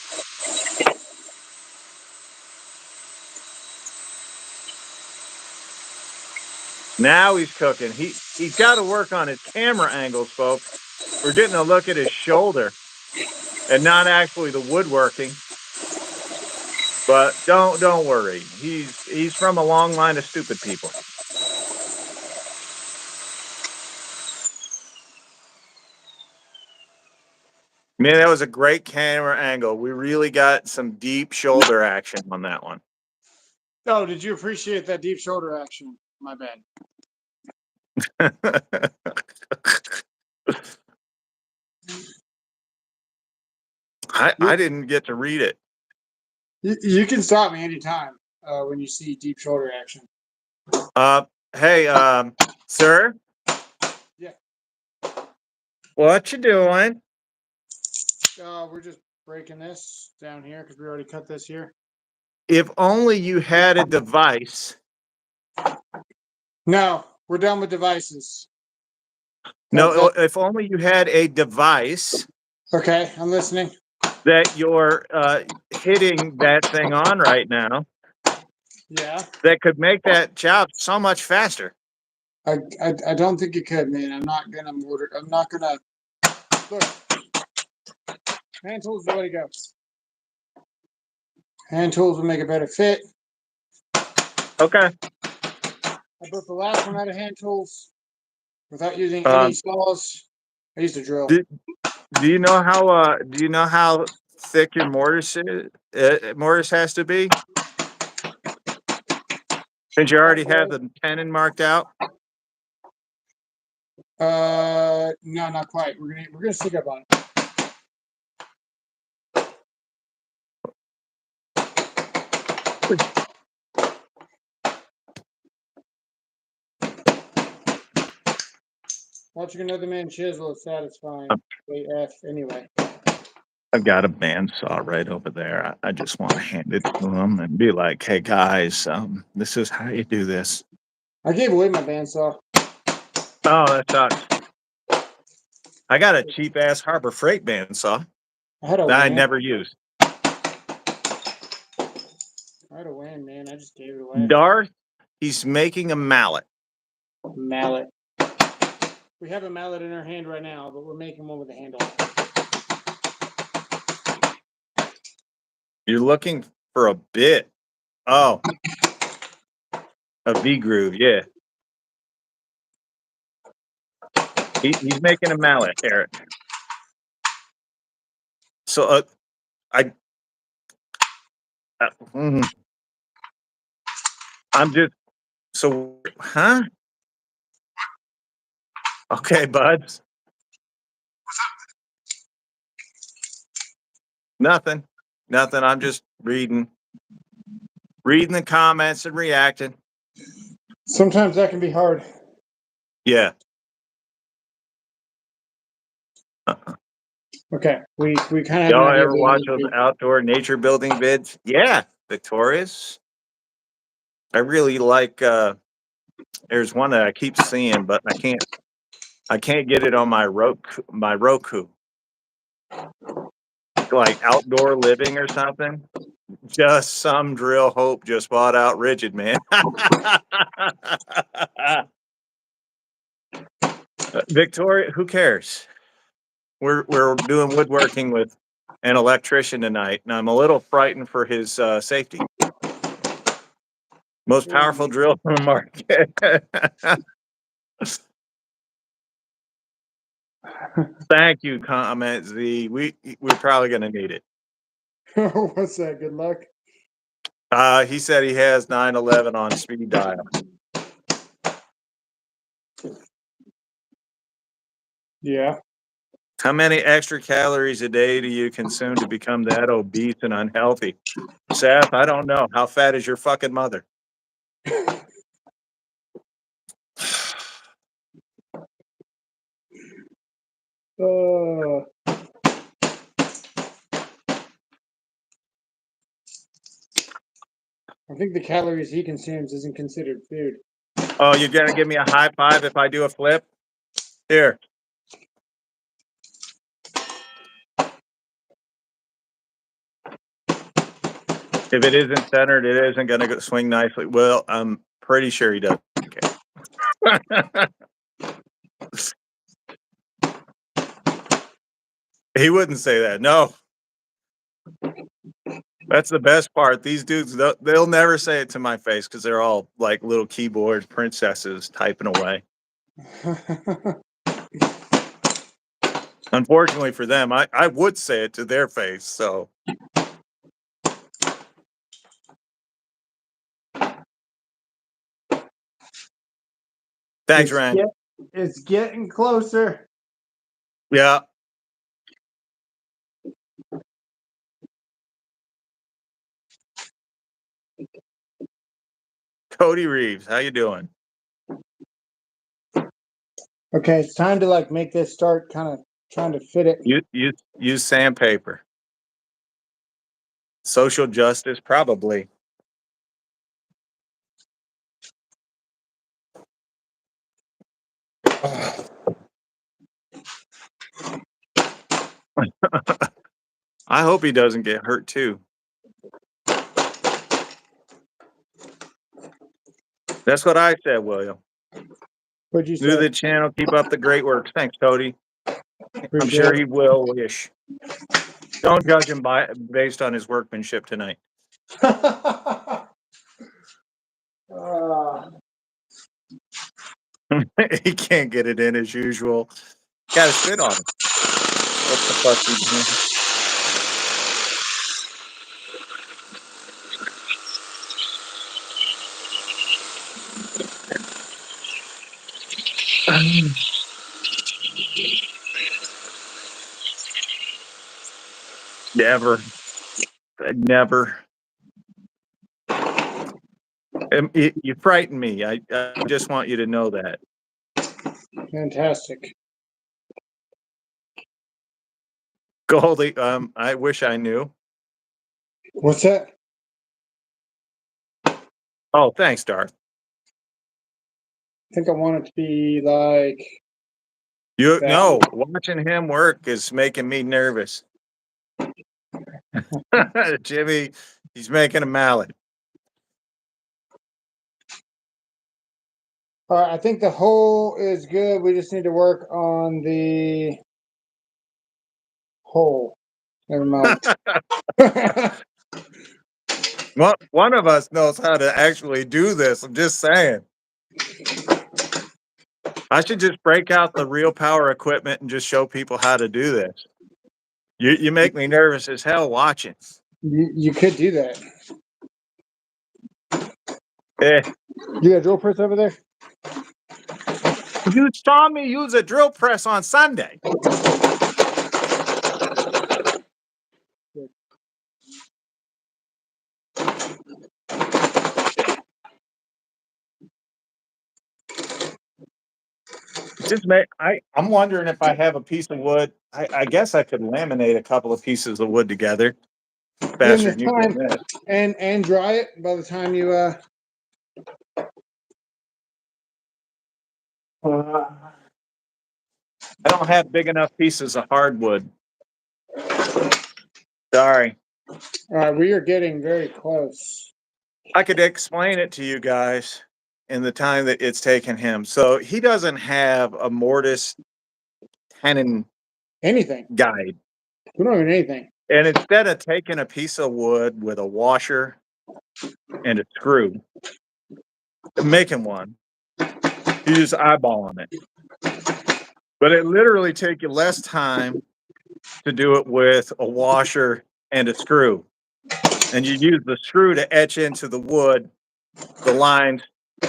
Now he's cooking. He's got to work on his camera angles, folks. We're getting a look at his shoulder and not actually the woodworking. But don't worry. He's from a long line of stupid people. Man, that was a great camera angle. We really got some deep shoulder action on that one. Oh, did you appreciate that deep shoulder action? My bad. I didn't get to read it. You can stop me anytime when you see deep shoulder action. Hey, sir? Yeah. What you doing? We're just breaking this down here because we already cut this here. If only you had a device. No, we're done with devices. No, if only you had a device. Okay, I'm listening. That you're hitting that thing on right now. Yeah. that could make that job so much faster. I don't think it could, man. I'm not gonna mortar. I'm not gonna look. Hand tools is the way to go. Hand tools will make a better fit. Okay. I built the last one out of hand tools without using any Um, saws. I used a drill. do, do you know how thick your mortise has to be? Since you already have the tenon marked out. No, not quite. We're gonna stick up on it. Watching another man chisel is satisfying. AF anyway. I've got a bandsaw right over there. I just want to hand it to them and be like, "Hey guys, this is how you do this." I gave away my bandsaw. Oh, that sucks. I got a cheap ass Harbor Freight bandsaw I had a that I win. never used. I had a win, man. I just gave it away. Darth, he's making a mallet. Mallet. We have a mallet in our hand right now, but we're making one with a handle. You're looking for a bit. Oh, a V groove. Yeah, he's making a mallet, Eric. So I, mm, I'm just so huh? Okay, buds. Nothing. Nothing. I'm just reading the comments and reacting. Sometimes that can be hard. Yeah. Okay, we kind of have an Y'all idea of ever what watch it those would be. outdoor nature building vids? Yeah, Victorious. I really like there's one that I keep seeing, but I can't get it on my Roku. Like outdoor living or something. Just some drill hope just bought out rigid, man. Victoria, who cares? We're doing woodworking with an electrician tonight, and I'm a little frightened for his safety. Most powerful drill on the market. Thank you, comment Z. We're probably gonna need it. What's that? Good luck. He said he has 911 on speed dial. Yeah. How many extra calories a day do you consume to become that obese and unhealthy? Seth, I don't know. How fat is your fucking mother? Uh, I think the calories he consumes isn't considered food. Oh, you're gonna give me a high five if I do a flip? Here. If it isn't centered, it isn't going to swing nicely. Well, I'm pretty sure he doesn't care. He wouldn't say that. No. That's the best part. These dudes, they'll never say it to my face because they're all like little keyboard princesses typing away. Unfortunately for them, I would say it to their face. So. Thanks, Ryan. It's getting closer. Yeah. Cody Reeves, how you doing? Okay, it's time to like make this start kind of trying to fit it. You use sandpaper. Social justice, probably. I hope he doesn't get hurt too. That's what I said, William. What'd you New to say? the channel. Keep up the great work. Thanks, Cody. I'm Appreciate sure it. he will wish. Don't judge him based on his workmanship tonight. Uh, He can't get it in as usual. Got to spit on him. What the fuck you doing? Never. Never. You frighten me. I just want you to know that. fantastic. Goldie, I wish I knew. What's that? Oh, thanks, Darth. I think I want it to be like You that. no, watching him work is making me nervous. Jimmy, he's making a mallet. All right, I think the hole is good. We just need to work on the hole. Never mind. Well, one of us knows how to actually do this. I'm just saying. I should just break out the real power equipment and just show people how to do this. You make me nervous as hell watching. You could do that. Eh. You got a drill press over there? You saw me use a drill press on Sunday. I'm wondering if I have a piece of wood. I guess I could laminate a couple of pieces of wood together In faster the than you can time this. and dry it by the time you I don't have big enough pieces of hardwood. Sorry. all right, we are getting very close. I could explain it to you guys in the time that it's taken him. So he doesn't have a mortise tenon Anything. guide. We don't have anything. And instead of taking a piece of wood with a washer and a screw, making one, you just eyeballing it. But it literally take you less time to do it with a washer and a screw. And you use the screw to etch into the wood the lines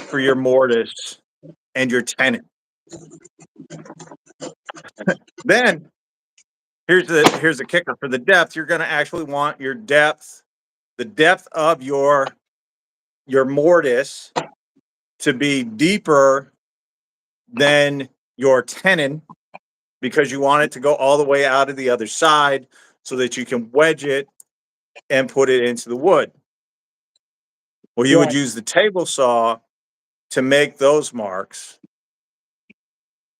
for your mortise and your tenon. Then here's the kicker for the depth. You're going to actually want your depth, the depth of your mortise to be deeper than your tenon because you want it to go all the way out of the other side so that you can wedge it and put it into the wood. Well, you would Right. use the table saw to make those marks.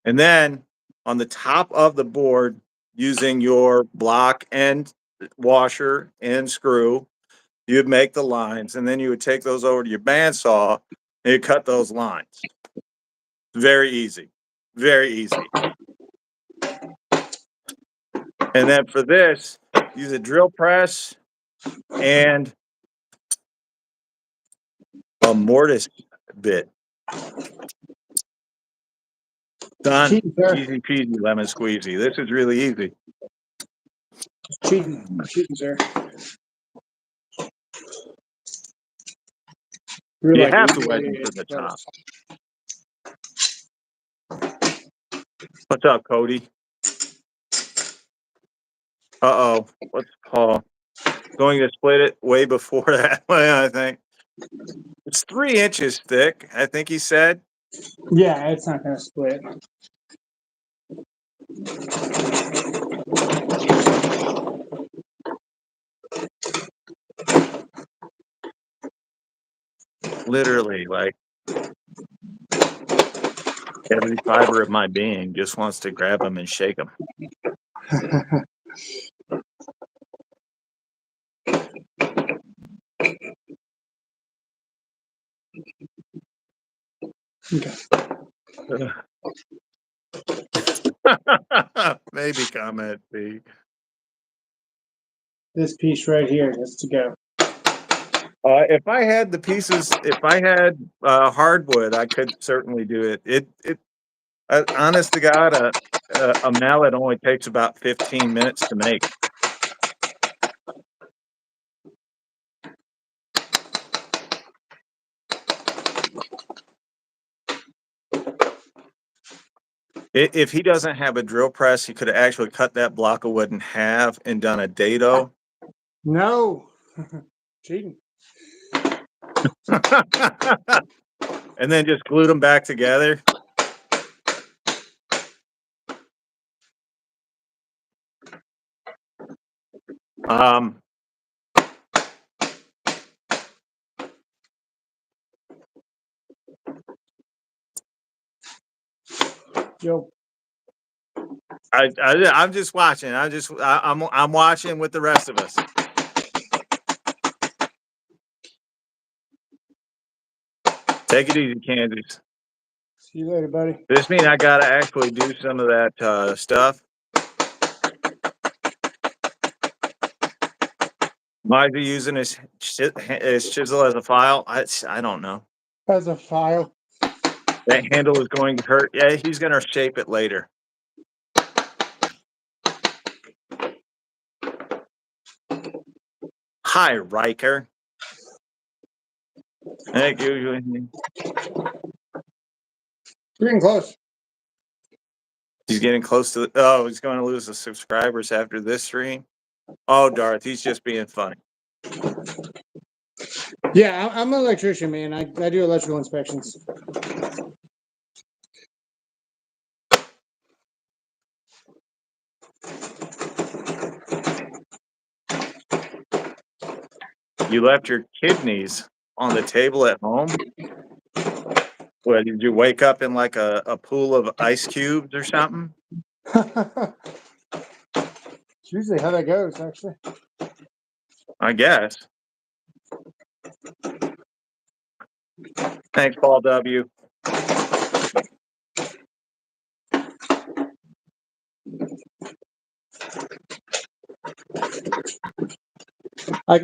And then on the top of the board, using your block and washer and screw, you would make the lines, and then you would take those over to your bandsaw and you cut those lines. Very easy. Very easy. And then for this, use a drill press and a mortise bit. Done. Cheating, sir. Easy peasy, lemon squeezy. This is really easy. Cheating, sir. We're You like have to wedge them really to the top. close. What's up, Cody? Uh-oh. What's Paul? Going to split it way before that way, I think. It's 3 inches thick, I think he said. Yeah, it's not gonna split. Literally, like every fiber of my being just wants to grab him and shake him. Okay. Maybe comment B. This piece right here has to go. If I had the pieces, if I had hardwood, I could certainly do it. Honest to God, a mallet only takes about 15 minutes to make. If he doesn't have a drill press, he could have actually cut that block of wood in half and done a dado. No. Cheating. And then just glued them back together. Yo. I'm just watching. I'm watching with the rest of us. Take it easy, Kansas. See you later, buddy. This means I gotta actually do some of that stuff. Might be using his chisel as a file. I don't know. As a file. That handle is going to hurt. Yeah, he's gonna shape it later. Hi, Riker. Thank you. You're getting close. He's getting close to. He's going to lose the subscribers after this stream. Oh, Darth, he's just being funny. Yeah, I'm an electrician, man. I do electrical inspections. You left your kidneys on the table at home? What, did you wake up in like a pool of ice cubes or something? It's usually how that goes, actually. I guess. Thanks, Paul W.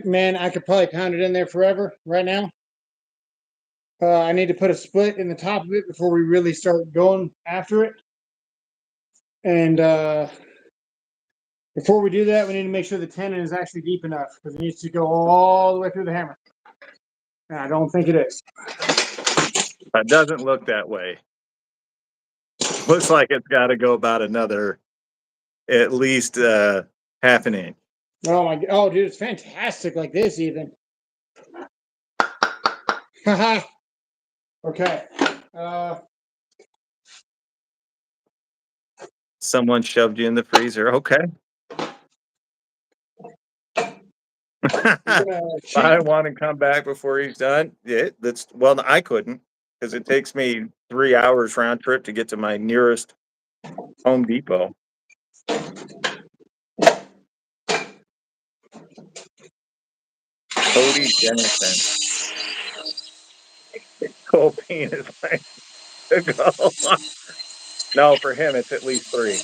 Man, I could probably pound it in there forever right now. I need to put a split in the top of it before we really start going after it. And before we do that, we need to make sure the tenon is actually deep enough because it needs to go all the way through the hammer. And I don't think it is. It doesn't look that way. Looks like it's got to go about another, at least half an inch. Oh, dude, it's fantastic like this even. Haha. Okay. Someone shoved you in the freezer. Okay. I want to come back before he's done. Yeah, well, I couldn't because it takes me 3 hours round trip to get to my nearest Home Depot. Cody Jennison. Cole Bean is like to go. No, for him it's at least 3.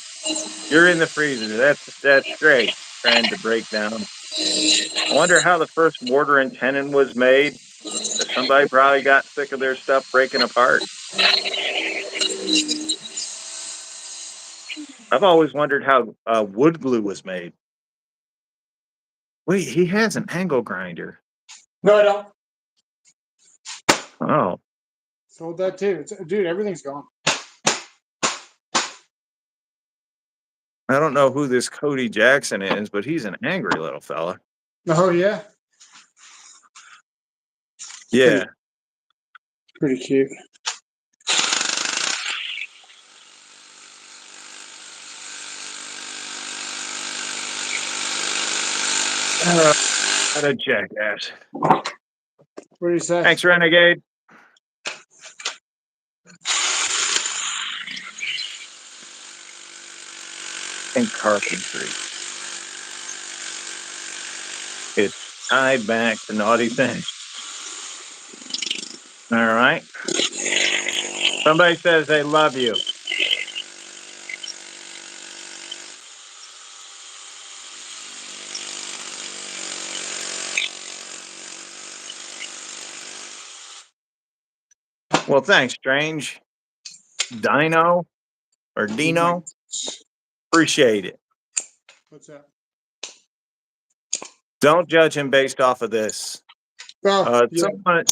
You're in the freezer. That's great. Trying to break down. I wonder how the first mortar and tenon was made. Somebody probably got sick of their stuff breaking apart. I've always wondered how wood glue was made. Wait, he has an angle grinder. No, I don't. Oh. Sold that too. Dude, everything's gone. I don't know who this Cody Jackson is, but he's an angry little fella. Oh, yeah? Yeah. Pretty cute. What a jackass. What do you say? Thanks, Renegade. And carpentry. It's tied back to naughty things. All right. Somebody says they love you. Well, thanks, Strange. Dino or Dino. Appreciate it. What's that? Don't judge him based off of this. Oh, yeah. Someone,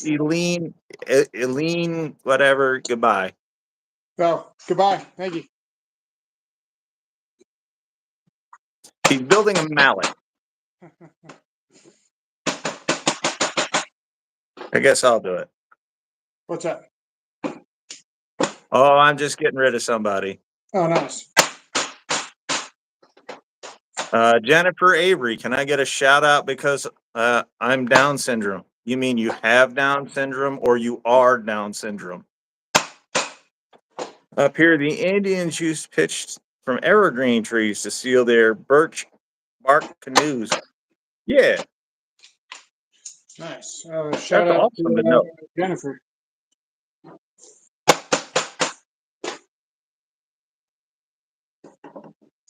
Eileen, whatever. Goodbye. Oh, goodbye. Thank you. He's building a mallet. I guess I'll do it. What's that? Oh, I'm just getting rid of somebody. Oh, nice. Jennifer Avery, can I get a shout out because I'm Down syndrome? You mean you have Down syndrome or you are Down syndrome? Up here, the Indians used pitched from evergreen trees to seal their birch bark canoes. Yeah, Nice. Shout that's out awesome to to know. Jennifer.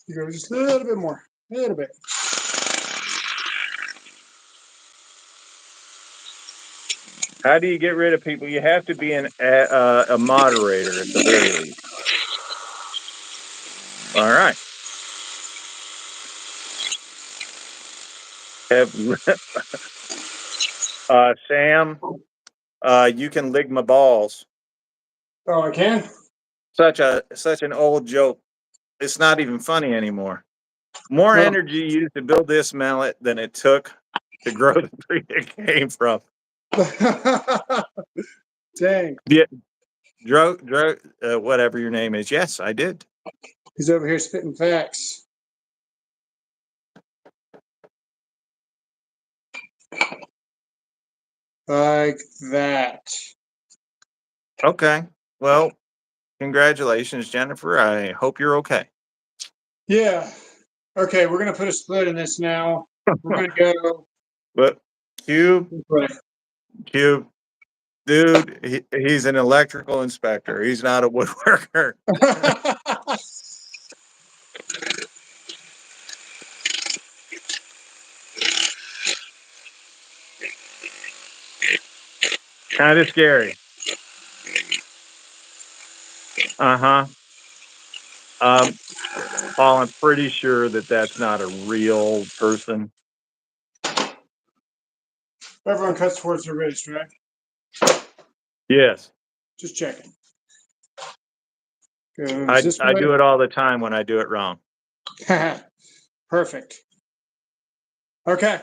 You go just a little bit more. A little bit. How do you get rid of people? You have to be a moderator at the very least. All right. Have, Sam, you can lick my balls. Oh, I can? Such an old joke. It's not even funny anymore. More No. energy used to build this mallet than it took to grow the tree it came from. Dang. Yeah, whatever your name is. Yes, I did. He's over here spitting facts. Like that. Okay. Well, congratulations, Jennifer. I hope you're okay. Yeah. Okay, we're gonna put a split in this now. We're gonna go. But Cube, dude, he's an electrical inspector. He's not a woodworker. Kind of scary. Uh-huh. Paul, I'm pretty sure that that's not a real person. Everyone cuts towards the wrist, right? Yes. Just checking. I Goes this I way. do it all the time when I do it wrong. Perfect. Okay.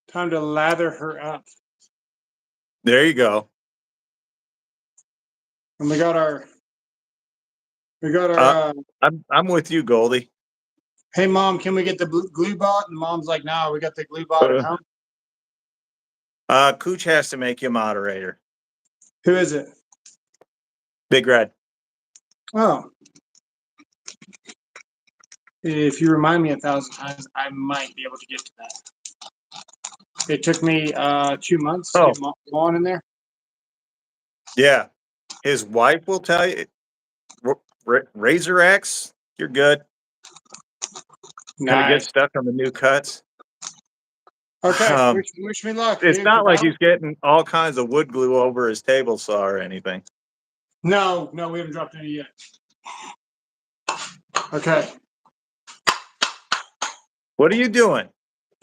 Time to lather her up. There you go. And we got our I'm with you, Goldie. hey mom, can we get the glue bot? And mom's like, no, we got the glue bot at home. Cooch has to make you moderator. Who is it? Big Red. Oh. If you remind me 1,000 times, I might be able to get to that. It took me 2 months to get on in there. Yeah. His wife will tell you, Razor X, you're good. Gonna get Nice. stuck on the new cuts. Okay, wish me luck. It's Dude. not like he's getting all kinds of wood glue over his table saw or anything. No, we haven't dropped any yet. Okay. What are you doing?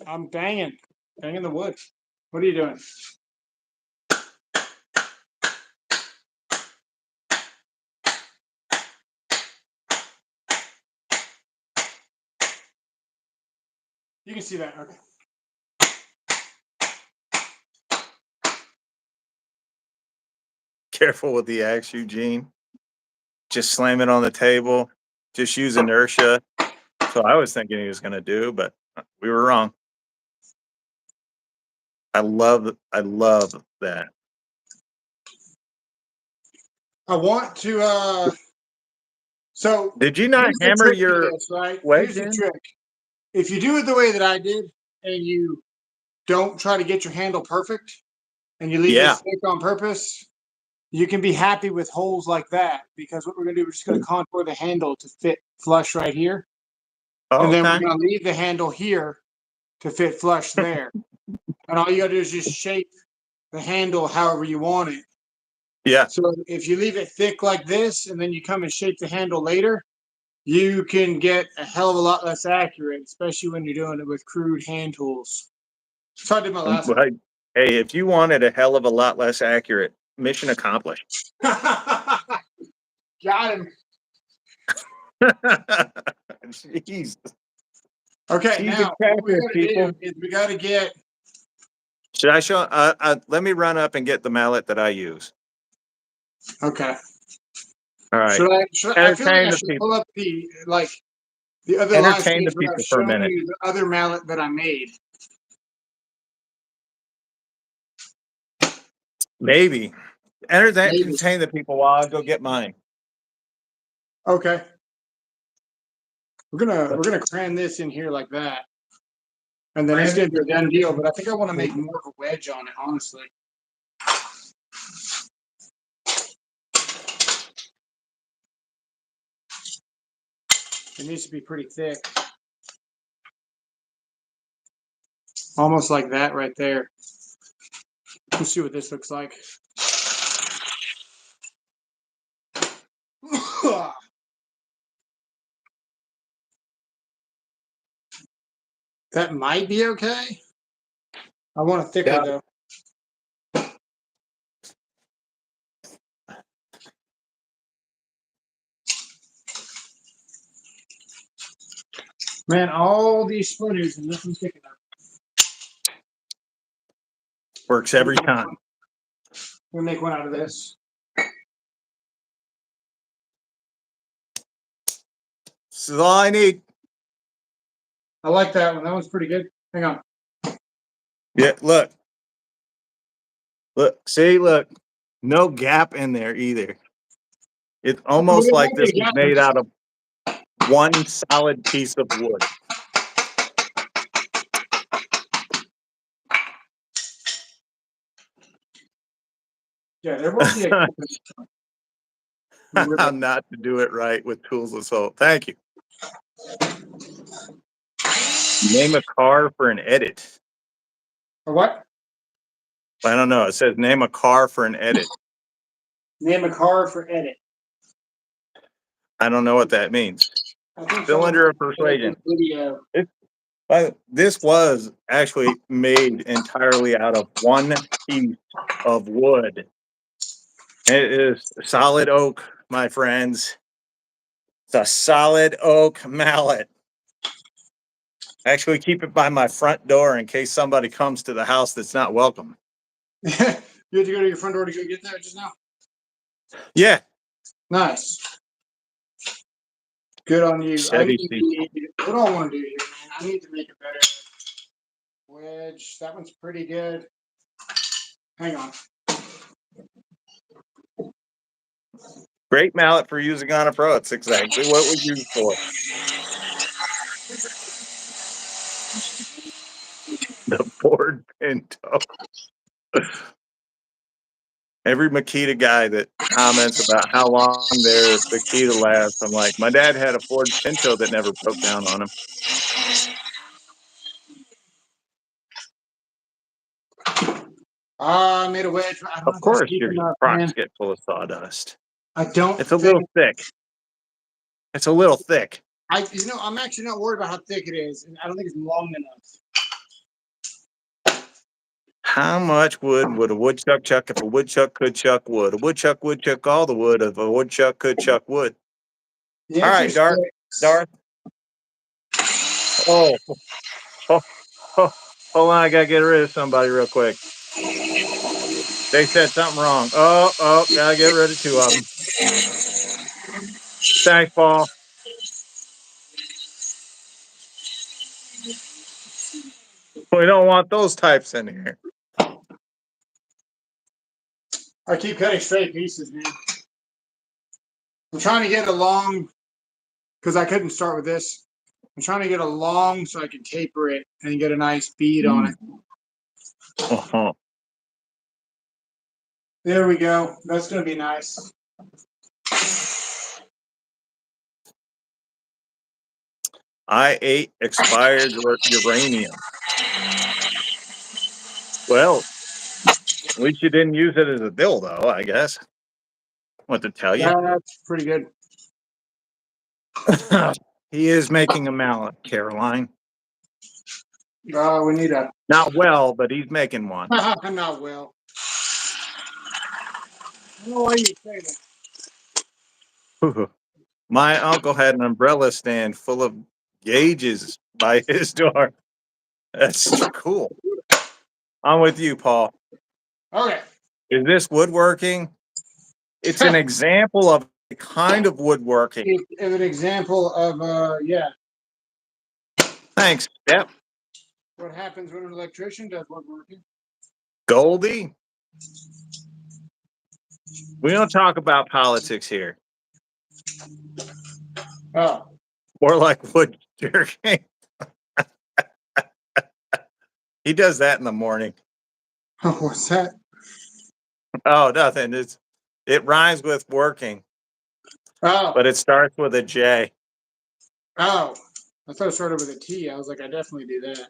I'm banging the wood. What are you doing? You can see that. Okay. Careful with the axe, Eugene. Just slam it on the table. Just use inertia. So I was thinking he was going to do, but we were wrong. I love that. I want to so Did you not here's the hammer trick to your this, right? wedge Here's the in? trick. If you do it the way that I did and you don't try to get your handle perfect and you leave Yeah. this thick on purpose, you can be happy with holes like that, because what we're going to do, we're just going to contour the handle to fit flush right here. Oh, And then we're okay. going to leave the handle here to fit flush there. And all you got to do is just shape the handle however you want it. Yeah. So if you leave it thick like this and then you come and shape the handle later, you can get a hell of a lot less accurate, especially when you're doing it with crude hand tools. So I did my last Well, hey, if you wanted a hell of a lot less accurate, mission accomplished. one. Got him. Jeez. Okay, Cheese and now what we crackers, got to do people. is we got to get. Should I show? Let me run up and get the mallet that I use. Okay. All right. I feel like I Entertain the should pull people. up the other live Entertain streams the where I've people for a shown minute. you the other mallet that I made. Maybe. Maybe. Entertain the people while I go get mine. Okay. We're gonna cram this in here like that. And then it's gonna be a done deal, but I think I want to make more of a wedge on it, honestly. It needs to be pretty thick. Almost like that right there. Let's see what this looks like. That might be okay. I want it thicker Yeah. though. Man, all these splinters and nothing thick enough. Works every time. We'll make one out of this. This is all I need. I like that one. That one's pretty good. Hang on. Yeah, look. Look, see, look. No gap in there either. It's almost like this is made out of one solid piece of wood. Yeah, there won't be a. How not to do it right with tools of soul. Thank you. Name a car for an edit. A what? I don't know. It says name a car for an edit. Name a car for edit. I don't know what that means. I think Cylinder of persuasion. Video. This was actually made entirely out of one piece of wood. It is solid oak, my friends. It's a solid oak mallet. Actually, keep it by my front door in case somebody comes to the house that's not welcome. You had to go to your front door to go get that just now? Yeah. Nice. Good on you. What do I want to do here, man? I need to make a better wedge. That one's pretty good. Hang on. Great mallet for using on a pro. It's exactly what it was used for. The Ford Pinto. Every Makita guy that comments about how long their Makita lasts, I'm like, my dad had a Ford Pinto that never broke down on him. I made a wedge. I don't know Of if that's course, deep your enough, crocks man. get full of sawdust. I don't It's a think little thick. It's a little thick. I'm actually not worried about how thick it is. I don't think it's long enough. How much wood would a woodchuck chuck if a woodchuck could chuck wood? A woodchuck would chuck all the wood if a woodchuck could chuck wood. The All right, answer's Darth. six. Oh, oh, oh, hold on. I got to get rid of somebody real quick. They said something wrong. Oh, got to get rid of two of them. Thanks, Paul. We don't want those types in here. I keep cutting straight pieces, man. I'm trying to get a long, because I couldn't start with this. I'm trying to get a long so I can taper it and get a nice bead on it. Uh-huh. There we go. That's going to be nice. I ate expired uranium. Well, at least you didn't use it as a dildo, I guess. What to tell you? That's pretty good. He is making a mallet, Caroline. We need a. Not well, but he's making one. Not well. I don't know why you say that. My uncle had an umbrella stand full of gauges by his door. That's cool. I'm with you, Paul. Okay. Is this woodworking? It's an example of a kind of woodworking. It's an example of yeah. Thanks. Yep. What happens when an electrician does woodworking? Goldie. We don't talk about politics here. Oh. More like wood jerking. He does that in the morning. What's that? Oh, nothing. It rhymes with working, Oh. but it starts with a J. Oh. I thought it started with a T. I was like, I definitely do that.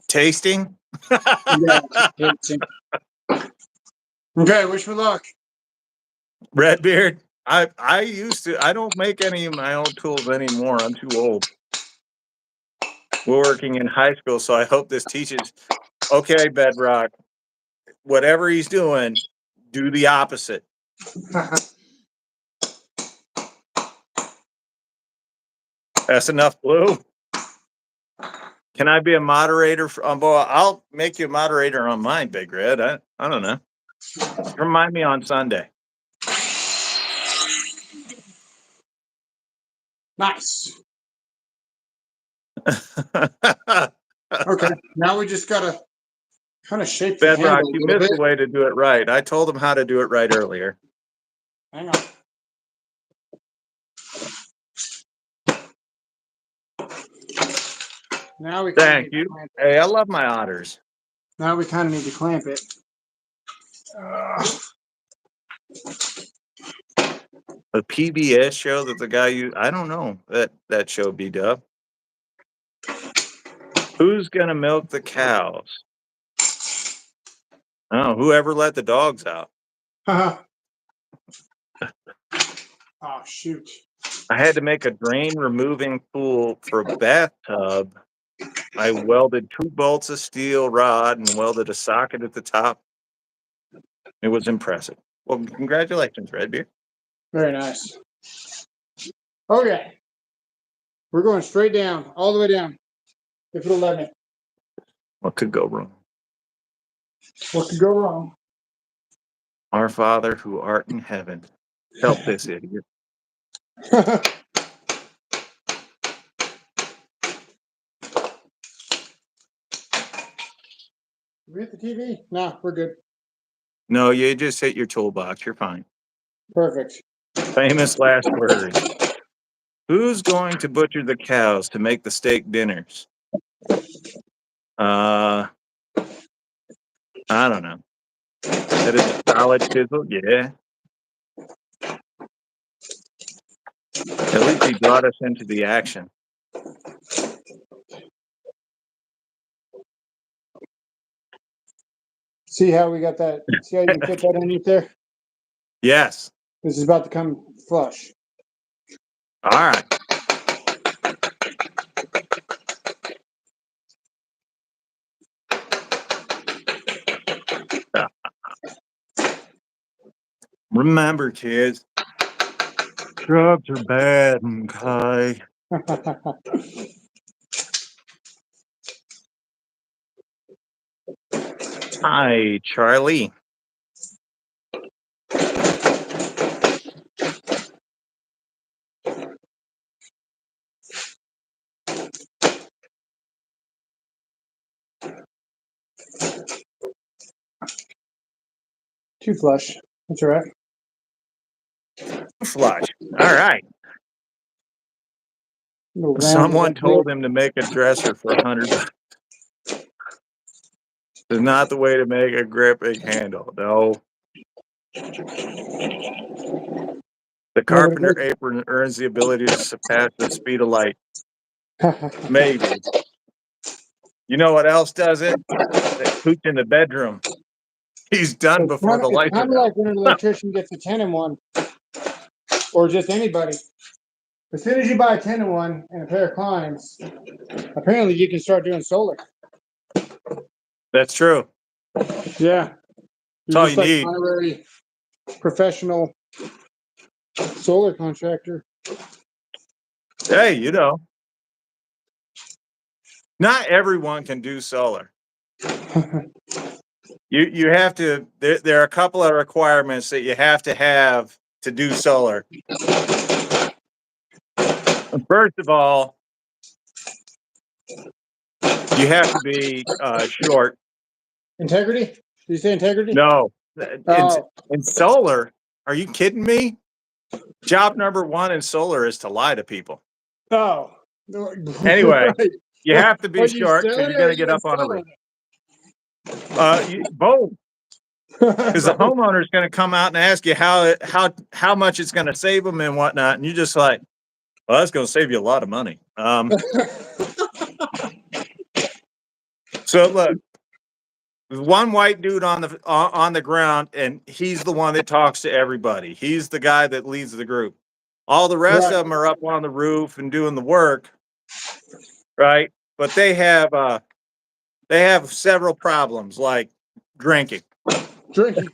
Tasting? Yeah. Okay, wish me luck. Redbeard. I used to. I don't make any of my own tools anymore. I'm too old. We're working in high school, so I hope this teaches. Okay, Bedrock. Whatever he's doing, do the opposite. That's enough blue. Can I be a moderator on both? I'll make you a moderator on mine, Big Red. I don't know. Remind me on Sunday. Nice. Okay, now we just gotta kind of shape the Bedrock, handle a you little missed bit. the way to do it right. I told him how to do it right earlier. Hang on. Now we Thank you. Hey, I love my otters. Now we kind of need to clamp it. A PBS show that the guy used. I don't know that show B-Dub. Who's gonna milk the cows? Oh, whoever let the dogs out. Oh shoot! I had to make a drain removing tool for a bathtub. I welded 2 bolts of steel rod and welded a socket at the top. It was impressive. Well, congratulations, Redbeard. Very nice. Okay, we're going straight down, all the way down. If it'll let me. What could go wrong? What could go wrong? Our Father who art in heaven, help this idiot. We hit the TV? Nah, we're good. No, you just hit your toolbox. You're fine. Perfect. Famous last words. Who's going to butcher the cows to make the steak dinners? I don't know. That is a solid chisel, yeah. At least he brought us into the action. See how we got that? See how you can fit that underneath there? Yes. This is about to come flush. All right. Remember, kids, drugs are bad, okay? Hi, Charlie. Too flush. That's all right. Flush. All right. Someone told him to make a dresser for $100. It's not the way to make a gripping handle. No. The carpenter apron earns the ability to surpass the speed of light. Maybe. You know what else does it? That pooch in the bedroom. He's done before the It's lights kind are of out. like when an electrician gets a tenon one, or just anybody. As soon as you buy a tenon one and a pair of climbs, apparently you can start doing solar. That's true. Yeah. That's You're all just you like need. honorary professional solar contractor. Hey, you know, not everyone can do solar. You have to. There are a couple of requirements that you have to do solar. First of all, you have to be short. Integrity? Did you say integrity? No, Oh. in solar, are you kidding me? Job number one in solar is to lie to people. Oh. Anyway, Right. you have to be Are you short because selling you're it or going are to get you up on a roof. installing Both, because the it? homeowner is going to come out and ask you how much it's going to save them and whatnot, and you just like, well, that's going to save you a lot of money. So look, there's one white dude on the ground, and he's the one that talks to everybody. He's the guy that leads the group. All the rest Right. of them are up on the roof and doing the work, right? But they have several problems like drinking. Drinking.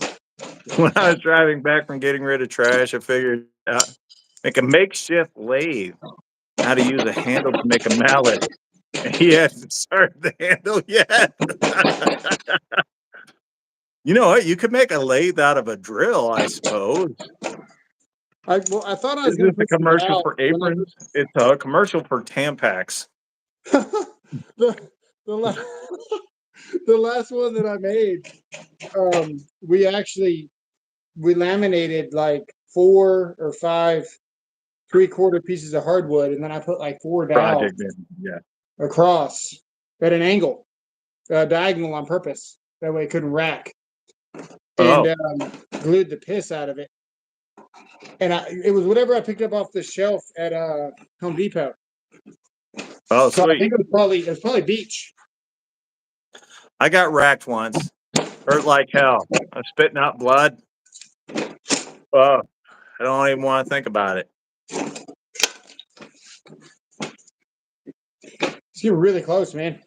When I was driving back from getting rid of trash, I figured out make a makeshift lathe, how to use a handle to make a mallet. And he hasn't started the handle yet. You know what? You could make a lathe out of a drill, I suppose. I thought I was Is going this to a put some commercial valves for aprons? It's a commercial for Tampax. the the, la- the last one that I made, we laminated like 4 or 5 3/4 pieces of hardwood, and then I put like 4 dowels Project, yeah. across at an angle, diagonal on purpose. That way it couldn't rack, and Oh, glued the piss out of it. And it was whatever I picked up off the shelf at Home Depot. oh, So I sweet. think it was probably beach. I got racked once. Hurt like hell. I was spitting out blood. Oh, I don't even want to think about it. It's getting really close, man.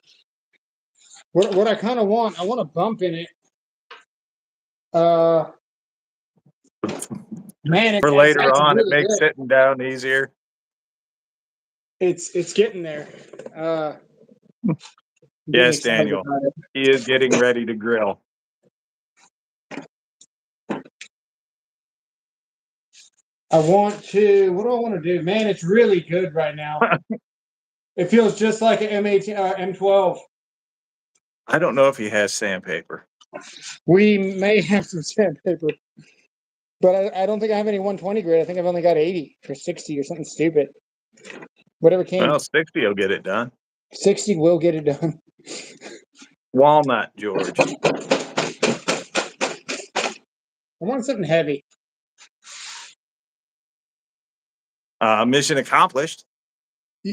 What I kind of want, I want a bump in it. Man, For it's later actually on, it really makes good. sitting down easier. It's getting there. I'm getting Yes, excited Daniel. about it. He is getting ready to grill. I want to. What do I want to do, man? It's really good right now. It feels just like an M18, M12. I don't know if he has sandpaper. We may have some sandpaper, but I don't think I have any 120 grit. I think I've only got 80 or 60 or something stupid. Whatever came. Well, 60 will get it done. 60 will get it done. Walnut, George. I want something heavy. Mission accomplished.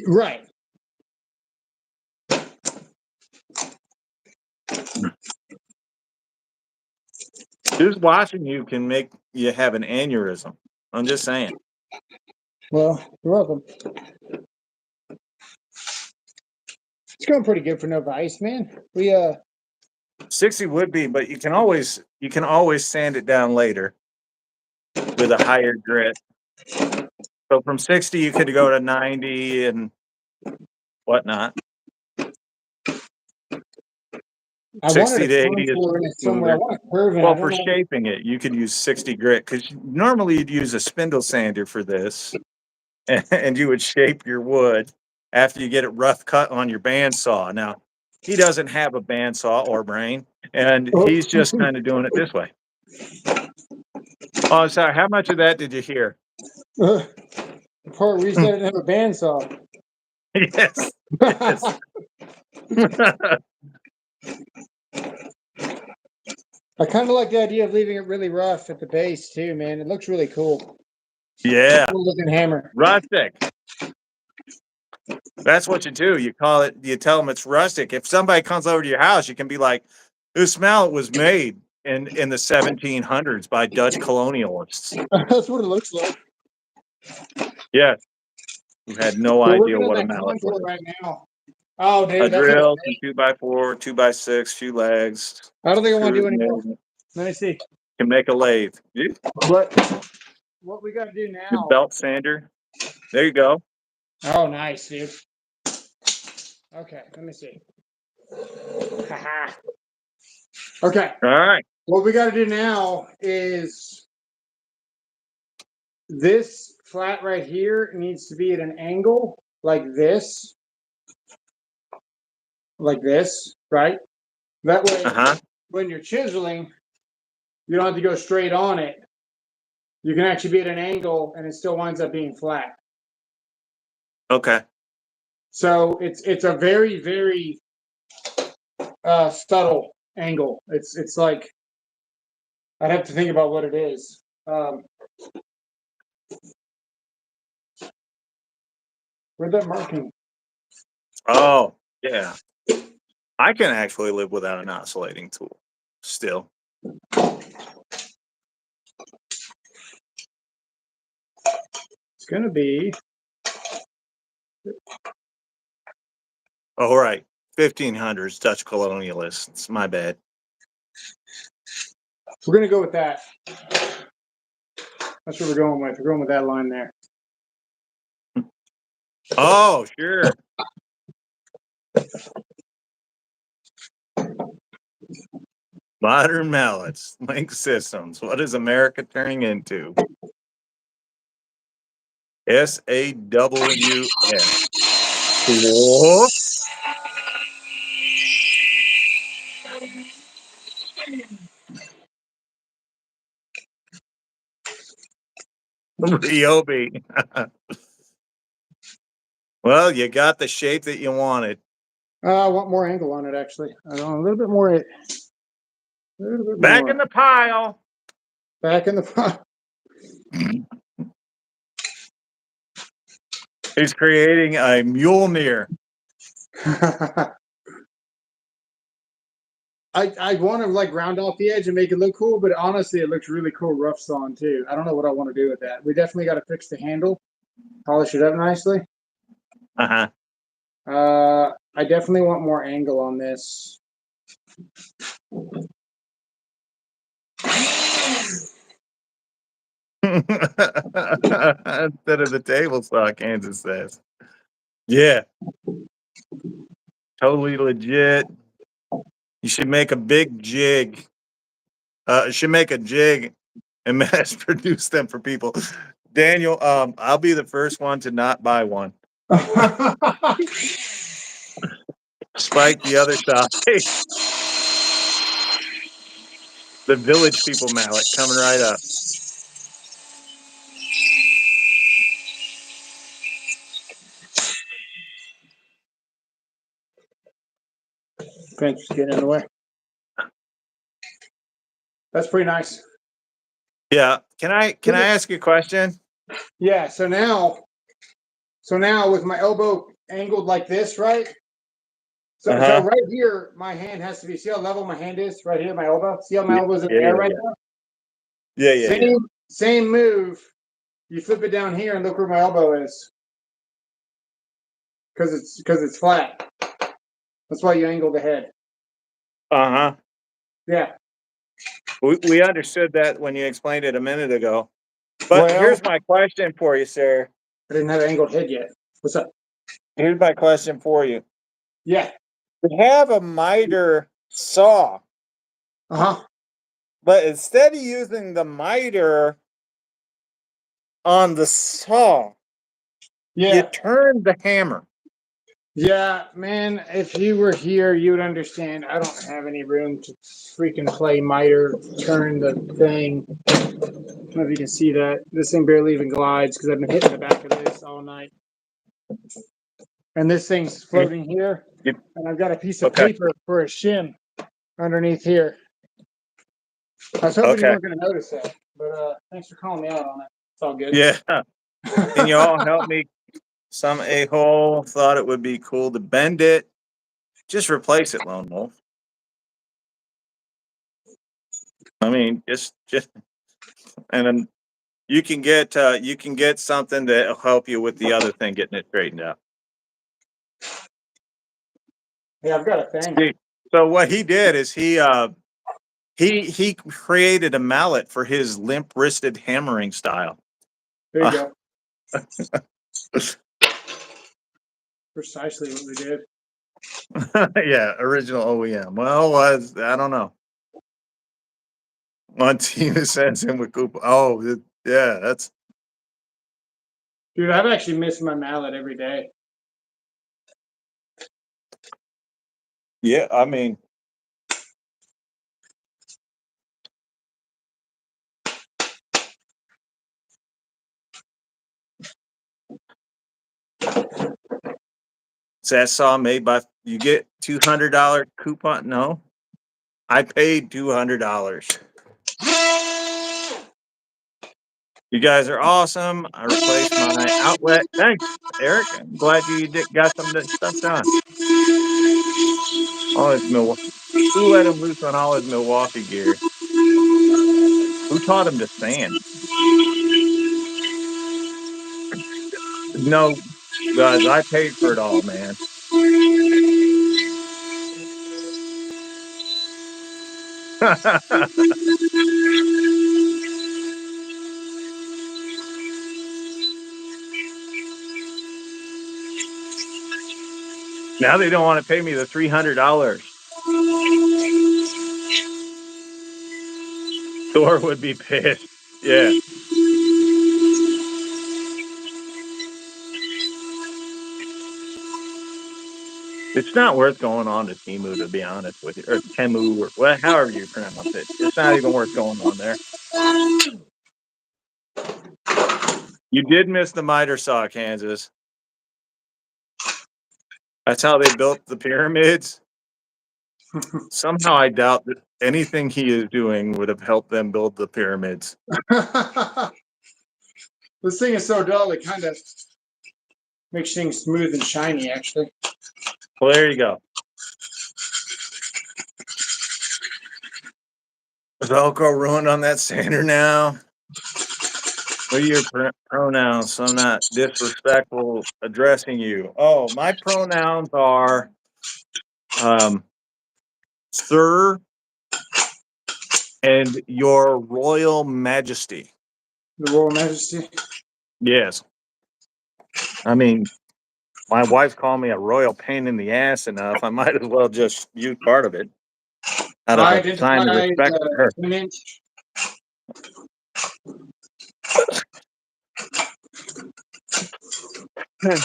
Right. Just watching you can make you have an aneurysm. I'm just saying. Well, you're welcome. It's going pretty good for no ice, man. We 60 would be, but you can always sand it down later with a higher grit. So from 60 you could go to 90 and whatnot. I 60 wanted to a 80 is contour in it somewhere. I smoother. want a curve in it. I Well, don't for know. shaping it, you could use 60 grit because normally you'd use a spindle sander for this, and you would shape your wood after you get it rough cut on your bandsaw. Now, he doesn't have a bandsaw or brain, and he's just kind of doing it this way. Oh, sorry. How much of that did you hear? The part where you said I didn't have a bandsaw. Yes. Yes. I kind of like the idea of leaving it really rough at the base too, man. It looks really cool. Yeah, Cool looking hammer. rustic. That's what you do. You call it. You tell them it's rustic. If somebody comes over to your house, you can be like, "This mallet was made in the 1700s by Dutch colonialists." That's what it looks like. Yes, who had no We're idea working on what a that mallet contour was. right now. Oh, A dude, that's what drill, some 2x4, 2x6, few legs, I don't think I want to screws, do anymore. nails. Let me see. Can make a lathe. Yeah. What we got to do The now? belt sander. There you go. Oh, nice, dude. Okay, let me see. Haha. Okay, All right. what we got to do now is this flat right here needs to be at an angle like this, right? That way, when you're chiseling, you don't have to go straight on it. You can actually be at an angle, and it still winds up being flat. Okay. So it's a very, very subtle angle. It's like I'd have to think about what it is. Where'd that marking? Oh, yeah. I can actually live without an oscillating tool still. It's gonna be. All right. 1500s Dutch colonialists. My bad. We're gonna go with that. That's what we're going with. We're going with that line there. Oh, sure. Modern mallets, link systems. What is America turning into? SAWS. Whoa. Ryobi. Well, you got the shape that you wanted. I want more angle on it, actually. I want a little bit more. A little bit Back more. in the pile. Back in the. He's creating a Mjolnir. I want to like round off the edge and make it look cool, but honestly, it looks really cool rough sawn too. I don't know what I want to do with that. We definitely got to fix the handle, polish it up nicely. Uh-huh. I definitely want more angle on this. Instead of the table saw, Kansas says. Yeah. Totally legit. You should make a big jig. You should make a jig and mass produce them for people. Daniel, I'll be the first one to not buy one. Spike the other side. The village people mallet coming right up. Fence is getting in the way. That's pretty nice. Yeah. Can I ask you a question? Yeah. So now with my elbow angled like this, right? So right here, my hand has to be. See how level my hand is right here, my elbow. See how my elbow's in the air right now. Yeah. Same move. You flip it down here and look where my elbow is, because it's flat. That's why you angle the head. Uh-huh. Yeah. We understood that when you explained it a minute ago. But here's my question for you, sir. I didn't have an angled head yet. What's up? Here's my question for you. Yeah. We have a miter saw. Uh-huh. But instead of using the miter on the saw, you turn the hammer. Yeah, man, if you were here, you would understand. I don't have any room to freaking play miter, turn the thing. I don't know if you can see that. This thing barely even glides because I've been hitting the back of this all night. And this thing's floating here. And I've got a piece of paper for a shim underneath here. I was hoping you Okay. weren't going to notice that, but thanks for calling me out on it. It's all good. Yeah. Can you all help me? Some a-hole thought it would be cool to bend it. Just replace it, Lone Wolf. I mean, just, and then you can get something that'll help you with the other thing, getting it straightened out. Yeah, I've got a thing. See, so what he did is he created a mallet for his limp wristed hammering style. There you go. Precisely what we did. Yeah, original OEM. Well, I don't know. Montina sends him with Koopa. Oh, yeah, that's. Dude, I've actually missed my mallet every day. Yeah, I mean. Is that saw made by, you get $200 coupon? No, I paid $200. You guys are awesome. I replaced my outlet. Thanks, Eric. I'm glad you got some of that stuff done. All his Milwaukee. Who let him loose on all his Milwaukee gear? Who taught him to sand? No, guys, I paid for it all, man. Now they don't want to pay me the $300. Thor would be pissed. Yeah. It's not worth going on to Temu, to be honest with you, or Temu, or however you pronounce it. It's not even worth going on there. You did miss the miter saw, Kansas. That's how they built the pyramids. Somehow I doubt that anything he is doing would have helped them build the pyramids. This thing is so dull, it kind of makes things smooth and shiny, actually. Well, there you go. Velcro ruined on that sander now. What are your pronouns? So I'm not disrespectful addressing you. Oh, my pronouns are Sir and Your Royal Majesty. The Royal Majesty? Yes. I mean, my wife's called me a royal pain in the ass enough. I might as well just use part of it out of I a sign of identify respect for her. 10-inch.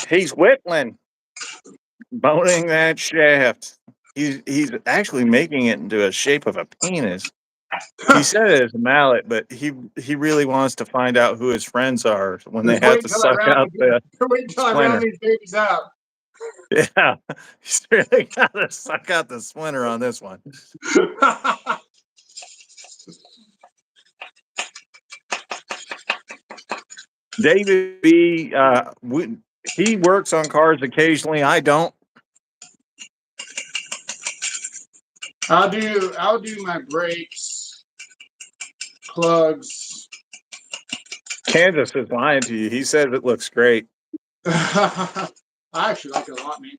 He's whittling, boning that shaft. He's actually making it into a shape of a penis. He said it as a mallet, but he really wants to find out who his friends are when they Just have wait to till I suck out the round splinter. these babies out. Yeah, he's really got to suck out the splinter on this one. David B. He works on cars occasionally. I don't. I'll do my brakes, plugs. Kansas is lying to you. He says it looks great. I actually like it a lot, man.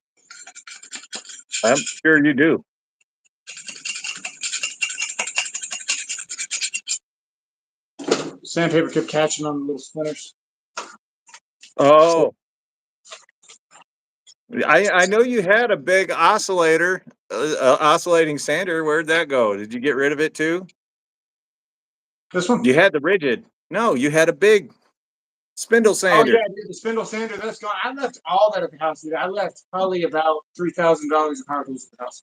I'm sure you do. Sandpaper kept catching on the little splinters. Oh, I know you had a big oscillator, oscillating sander. Where'd that go? Did you get rid of it too? This one? You had the rigid. No, you had a big spindle Oh sander. yeah, dude, the spindle sander. That's gone. I left all that at the house, dude. I left probably about $3,000 of power tools at the house.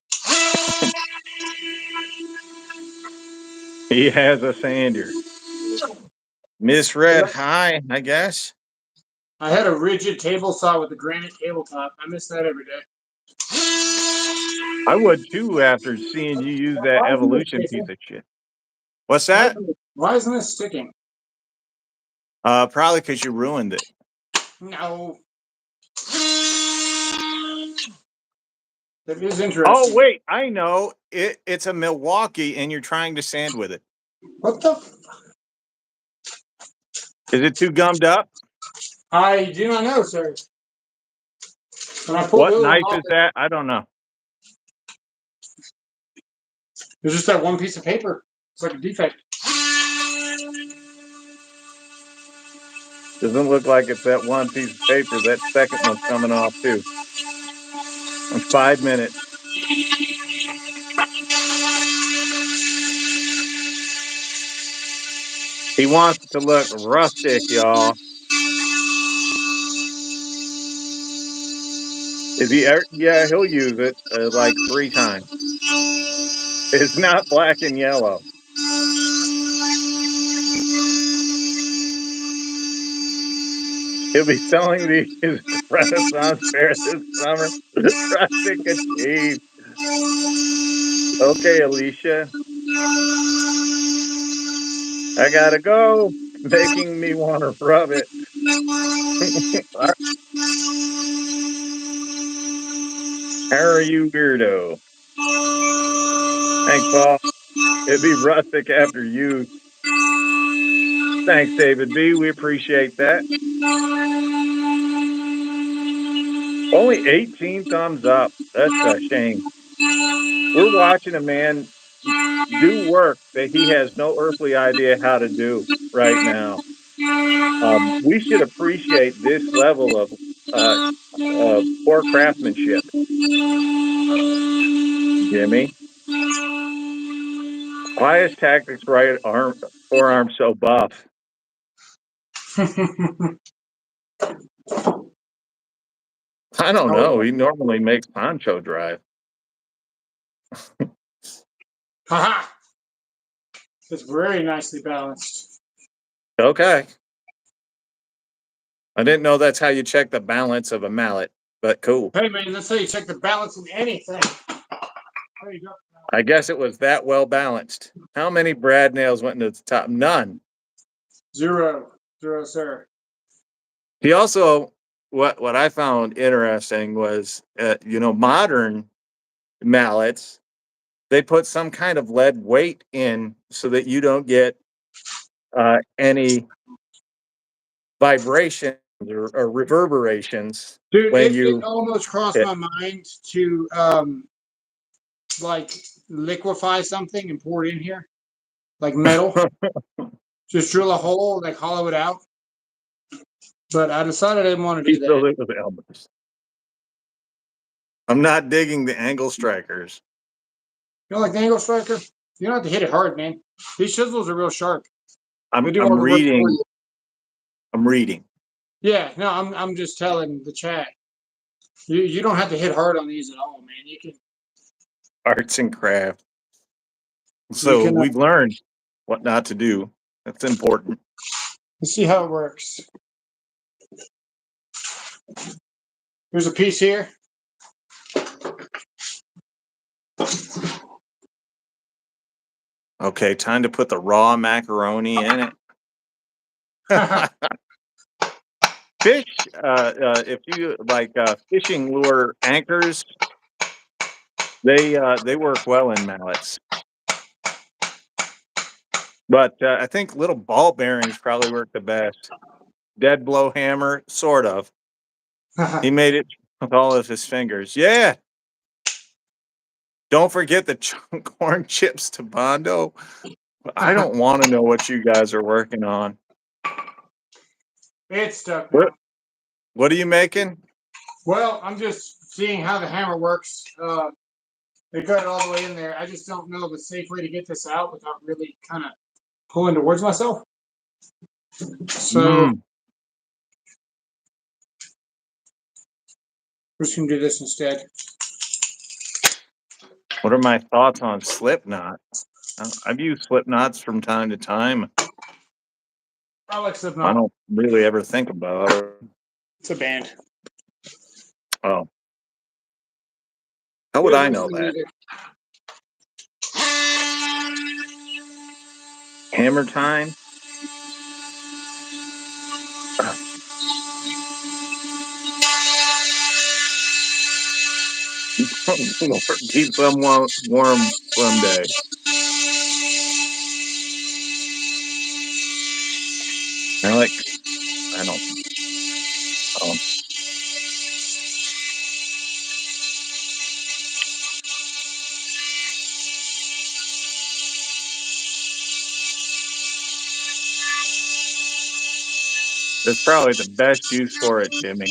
He has a sander. Misread high, I guess. I had a rigid table saw with a granite tabletop. I miss that every day. I would too after seeing you use that Why do you miss evolution piece Jason? of shit. What's Why, that? why isn't this sticking? Probably because you ruined it. No. That is Oh, interesting. wait, I know. It's a Milwaukee, and you're trying to sand with it. What the? Is it too gummed up? I do not know, sir. When I pulled the What other one knife off, is that? I don't know. there's just that one piece of paper. It's like a defect. Doesn't look like it's that one piece of paper. That second one's coming off too. In 5 minutes. He wants it to look rustic, y'all. Is he? Yeah, he'll use it like 3 times. It's not black and yellow. He'll be selling these at the Renaissance Fair this summer. Rustic achieved. Okay, Alicia. I gotta go. Making me want to rub it. How are you, weirdo? Thanks, Paul. It'd be rustic after you. Thanks, David B. We appreciate that. Only 18 thumbs up. That's a shame. We're watching a man do work that he has no earthly idea how to do right now. We should appreciate this level uh, poor craftsmanship. Jimmy, why is Tactics right arm forearm so buff? I don't know. He normally makes poncho drive. Haha! It's very nicely balanced. Okay. I didn't know that's how you check the balance of a mallet, but cool. Hey man, that's how you check the balance of anything. There you go. I guess it was that well balanced. How many brad nails went into the top? None. 0. 0, sir. He also, what I found interesting was, modern mallets, they put some kind of lead weight in so that you don't get any vibrations or reverberations Dude, when it you almost crossed hit. my mind to like liquefy something and pour it in here. Like metal. Just drill a hole, like hollow it out. But I decided I didn't want to He do that. filled it with elbows. I'm not digging the angle strikers. You know, like the angle striker? You don't have to hit it hard, man. These chisels are real sharp. They I'm do all I'm the work for reading. you. I'm reading Yeah, no, I'm just telling the chat. You don't have to hit hard on these at all, man. arts and crafts. You So can we've learned what not to do. That's important. see how it works. There's a piece here. Okay, time to put the raw macaroni in it. Fish, if you like fishing lure anchors, they work well in mallets. But I think little ball bearings probably work the best. Dead blow hammer, sort of. He made it with all of his fingers. Yeah. Don't forget the corn chips to Bondo. I don't want to know what you guys are working on. It's stuck now. What are you making? Well, I'm just seeing how the hammer works. They got it all the way in there. I just don't know the safe way to get this out without really kind of pulling towards myself. So we're just gonna do this instead. What are my thoughts on Slipknot? I've used Slipknots from time to time. I like I Slipknot. don't really ever think about it. It's a band. Oh. How would I know that? Hammer time. Lord, keep someone warm someday. I like. I don't. That's probably the best use for it, Jimmy.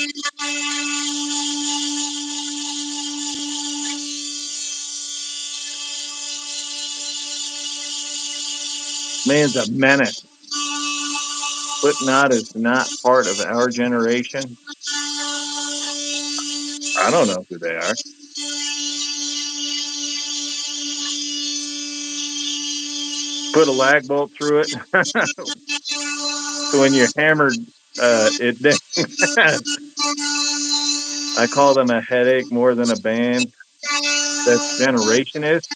Man's a menace. Slipknot is not part of our generation. I don't know who they are. Put a lag bolt through it. So when you're hammered, it I call them a headache more than a band. That generation is.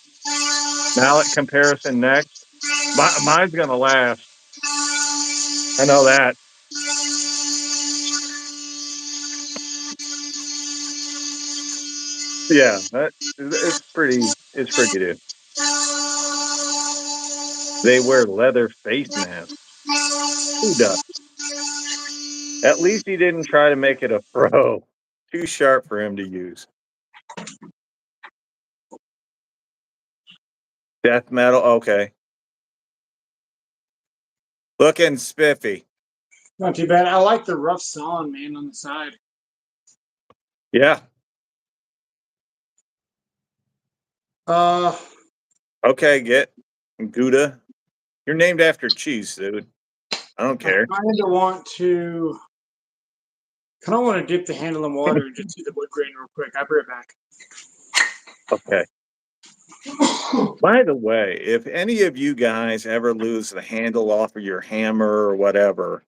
Mallet comparison next. Mine's gonna last. I know that. Yeah, it's pretty. It's pretty good. They wear leather face masks. Who does? At least he didn't try to make it a pro. Too sharp for him to use. Death metal. Okay. Looking spiffy. Not too bad. I like the rough sawn, man, on the side. Yeah. Okay, get Gouda. You're named after cheese, dude. I don't care. I kind of want to dip the handle in water and just see the wood grain real quick. I'll be right back. Okay. By the way, if any of you guys ever lose the handle off of your hammer or whatever,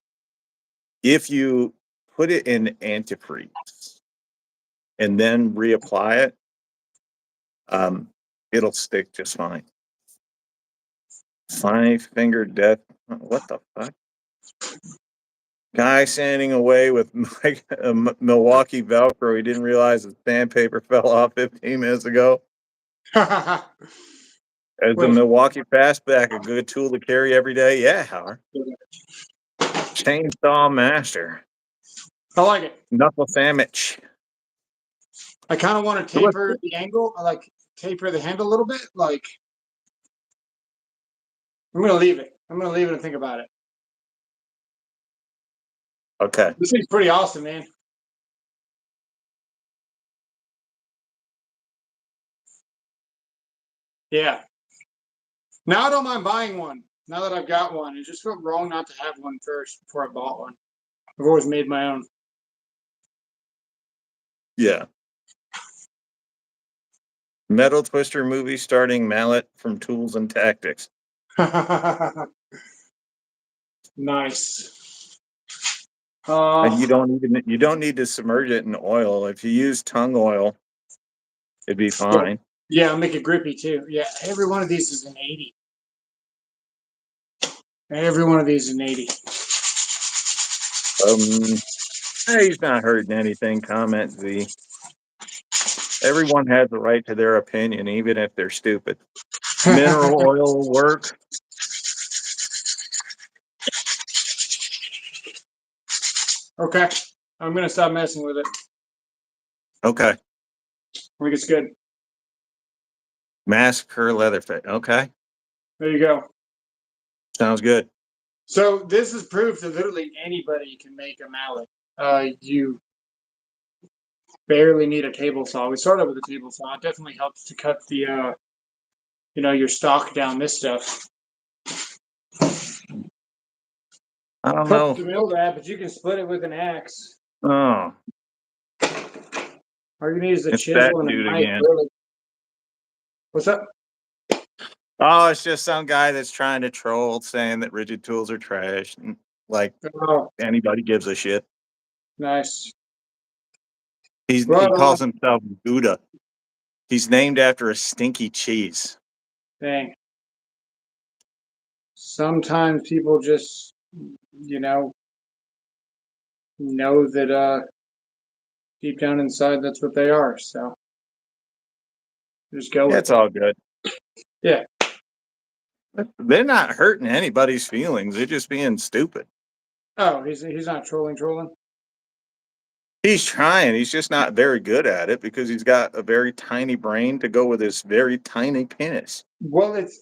if you put it in antifreeze and then reapply it, it'll stick just fine. 5-finger death. What the fuck? Guy sanding away with Milwaukee Velcro. He didn't realize the sandpaper fell off 15 minutes ago. Is the Milwaukee Fastback a good tool to carry every day? Yeah, Howard. Chainsaw master. I like it. Knuckle sandwich. I kind of want to taper the angle. I like taper the handle a little bit. Like, I'm going to leave it. I'm going to leave it and think about it. Okay. This thing's pretty awesome, man. Yeah. Now I don't mind buying one. Now that I've got one, it just felt wrong not to have one first before I bought one. I've always made my own. Yeah. Metal Twister movie starting Mallet from Tools and Tactics. Nice. And you don't need to submerge it in oil. If you use tung oil, it'd be fine. Yeah, I'll make it grippy too. Yeah, every one of these is an 80. Every one of these is an 80. He's not hurting anything. Comment Z. Everyone has the right to their opinion, even if they're stupid. Mineral oil will work. Okay. I'm going to stop messing with it. Okay. I think it's good. Massacre Leatherface. Okay. There you go. Sounds good. So this is proof that literally anybody can make a mallet. You barely need a table saw. We started with a table saw. It definitely helps to cut the, your stock down. This stuff. I don't know. To mill that, but you can split it with an axe. Oh. All you need is a It's chisel that and a dude knife. again. Really. What's up? Oh, it's just some guy that's trying to troll, saying that rigid tools are trash. And, like, anybody gives a shit. Nice. He calls himself Gouda. He's named after a stinky cheese. Dang. sometimes people just, you know that deep down inside that's what they are. So just go with It's it. all good. Yeah. They're not hurting anybody's feelings. They're just being stupid. Oh, he's not trolling. He's trying. He's just not very good at it because he's got a very tiny brain to go with his very tiny penis. Well, it's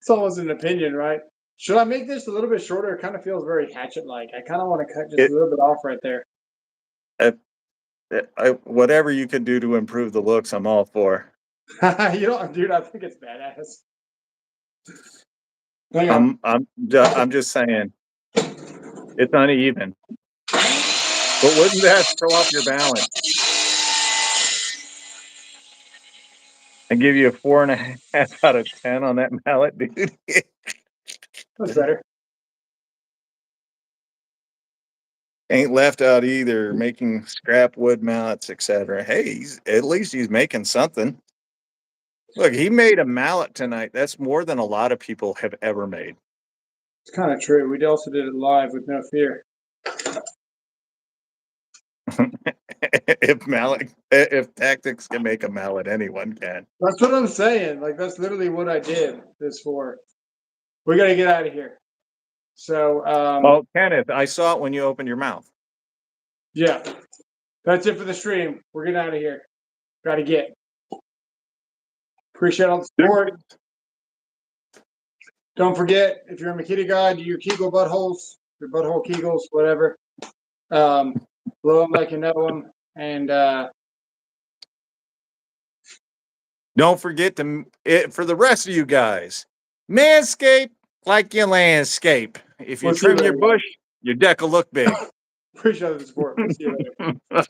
almost an opinion, right? Should I make this a little bit shorter? It kind of feels very hatchet-like. I kind of want to cut just It, a little bit off right there. uh, whatever you can do to improve the looks, I'm all for. Dude, I think it's badass. Hang on. I'm just saying it's uneven. But wouldn't that throw off your balance and give you a 4.5 out of 10 on that mallet, dude? That's better. Ain't left out either, making scrap wood mallets, etc. Hey, at least he's making something. Look, he made a mallet tonight. That's more than a lot of people have ever made. It's kind of true. We also did it live with no fear. if tactics can make a mallet, anyone can. That's what I'm saying. Like, that's literally what I did this for. We got to get out of here. So, Oh, Kenneth, I saw it when you opened your mouth. yeah, that's it for the stream. We're getting out of here. Got to get. Appreciate all the support. Don't forget, if you're a McKitty guy, do your Kegel buttholes, your butthole Kegels, whatever. Blow them like you know them. And don't forget for the rest of you guys, manscape like you landscape. If you we'll see you trim your later, bush, your deck will look big. guys. Appreciate the support. We'll see you later.